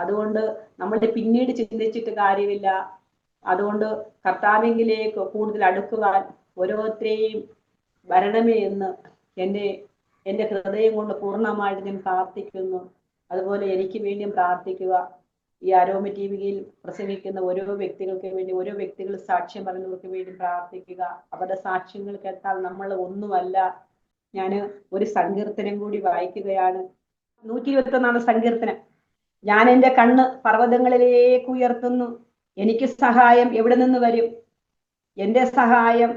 അതുകൊണ്ട് നമ്മൾ പിന്നീട് ചിന്തിച്ചിട്ട് കാര്യമില്ല. അതുകൊണ്ട് കർത്താവിലേക്ക് കൂടുതൽ അടുക്കുവാൻ ഓരോരുത്തരെയും വരണമേ എന്ന് എൻ്റെ ഹൃദയം കൊണ്ട് പൂർണ്ണമായിട്ട് ഞാൻ പ്രാർത്ഥിക്കുന്നു. അതുപോലെ എനിക്ക് വേണ്ടിയും പ്രാർത്ഥിക്കുക. ഈ അരോമ ടിവിയിൽ പ്രസംഗിക്കുന്ന ഓരോ വ്യക്തികൾക്ക് വേണ്ടി, ഓരോ വ്യക്തികൾ സാക്ഷ്യം പറയുന്നവർക്ക് വേണ്ടി പ്രാർത്ഥിക്കുക. അവരുടെ സാക്ഷ്യങ്ങൾ കേട്ടാൽ നമ്മൾ ഒന്നുമല്ല. ഞാൻ ഒരു സങ്കീർത്തനം കൂടി വായിക്കുകയാണ്. 121 സങ്കീർത്തനം. ഞാൻ എൻ്റെ കണ്ണ് പർവ്വതങ്ങളിലേക്ക് ഉയർത്തുന്നു, എനിക്ക് സഹായം എവിടെ നിന്ന് വരും? എൻ്റെ സഹായം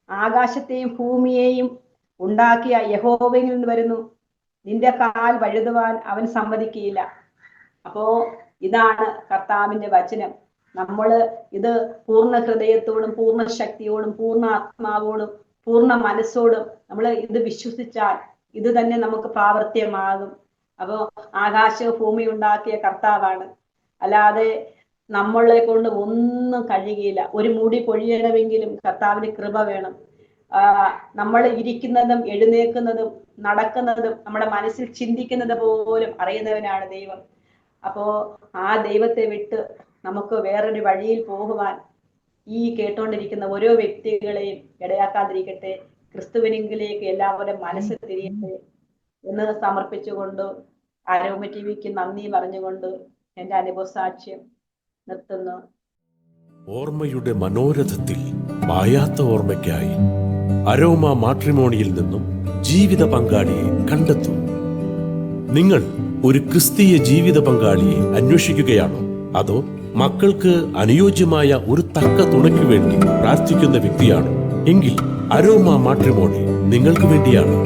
ആകാശത്തെയും ഭൂമിയെയും ഉണ്ടാക്കിയ യഹോവയിൽ നിന്ന് വരുന്നു. നിന്റെ കാൽ വഴുതുവാൻ അവൻ സമ്മതിക്കുകയില്ല. അപ്പോ ഇതാണ് കർത്താവിന്റെ വചനം. നമ്മൾ ഇത് പൂർണ്ണ ഹൃദയത്തോടും പൂർണ്ണ ശക്തിയോടും പൂർണ്ണ ആത്മാവോടും പൂർണ്ണ മനസ്സോടും നമ്മൾ ഇത് വിശ്വസിച്ചാൽ ഇത് തന്നെ നമുക്ക് പ്രാവർത്തികമാകും. അപ്പോ ആകാശവും ഭൂമി ഉണ്ടാക്കിയ കർത്താവാണ്. അല്ലാതെ നമ്മളെ കൊണ്ട് ഒന്നും കഴിയുകയില്ല. ഒരു മുടി പൊഴിയണമെങ്കിലും കർത്താവിന് കൃപ വേണം. നമ്മൾ ഇരിക്കുന്നതും എഴുന്നേൽക്കുന്നതും നടക്കുന്നതും നമ്മുടെ മനസ്സിൽ ചിന്തിക്കുന്നത് പോലും അറിയുന്നവനാണ് ദൈവം. അപ്പോ ആ ദൈവത്തെ വിട്ട് നമുക്ക് വേറൊരു വഴിയിൽ പോകുവാൻ ഈ കേട്ടുകൊണ്ടിരിക്കുന്ന ഓരോ വ്യക്തികളെയും ഇടയാക്കാതിരിക്കട്ടെ. ക്രിസ്തുവിനെങ്കിലേക്ക് എല്ലാവരും മനസ്സ് തിരിയട്ടെ എന്ന് സമർപ്പിച്ചുകൊണ്ട് അരോമ ടിവിക്ക് നന്ദി പറഞ്ഞുകൊണ്ട് എൻ്റെ അനുഭവ സാക്ഷ്യം നിർത്തുന്നു. ഓർമ്മയുടെ മനോരഥത്തിൽ മായാത്ത ഓർമ്മയ്ക്കായി അരോമ മാട്രിമോണിയിൽ നിന്നും ജീവിത പങ്കാളിയെ കണ്ടെത്തൂ. നിങ്ങൾ ഒരു ക്രിസ്തീയ ജീവിത പങ്കാളിയെ അന്വേഷിക്കുകയാണോ? അതോ മക്കൾക്ക് അനുയോജ്യമായ ഒരു തക്ക തുണയ്ക്ക് വേണ്ടി പ്രാർത്ഥിക്കുന്ന വ്യക്തിയാണോ? എങ്കിൽ അരോമ മാട്രിമോണി നിങ്ങൾക്ക് വേണ്ടിയാണ്.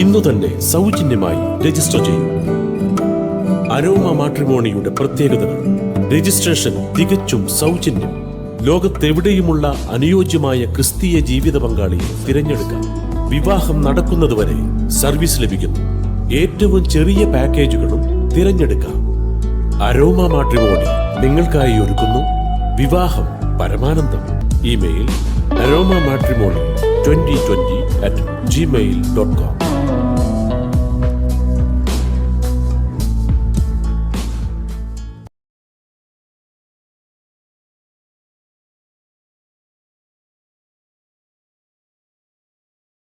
ഇന്നു തന്നെ സൗജന്യമായി രജിസ്റ്റർ ചെയ്യൂ. അരോമ മാട്രിമോണിയുടെ പ്രത്യേകതകൾ: രജിസ്ട്രേഷൻ തികച്ചും സൗജന്യം. ലോകത്തെവിടെയുമുള്ള അനുയോജ്യമായ ക്രിസ്തീയ ജീവിത പങ്കാളിയെ തിരഞ്ഞെടുക്കാം. വിവാഹം നടക്കുന്നതുവരെ സർവീസ് ലഭിക്കുന്നു. ഏറ്റവും ചെറിയ പാക്കേജുകളും തിരഞ്ഞെടുക്കാം. അരോമ മാട്രിമോണി നിങ്ങൾക്കായി ഒരുക്കുന്നു വിവാഹം പരമാനന്ദം. Email aroma matrimony2020@gmail.com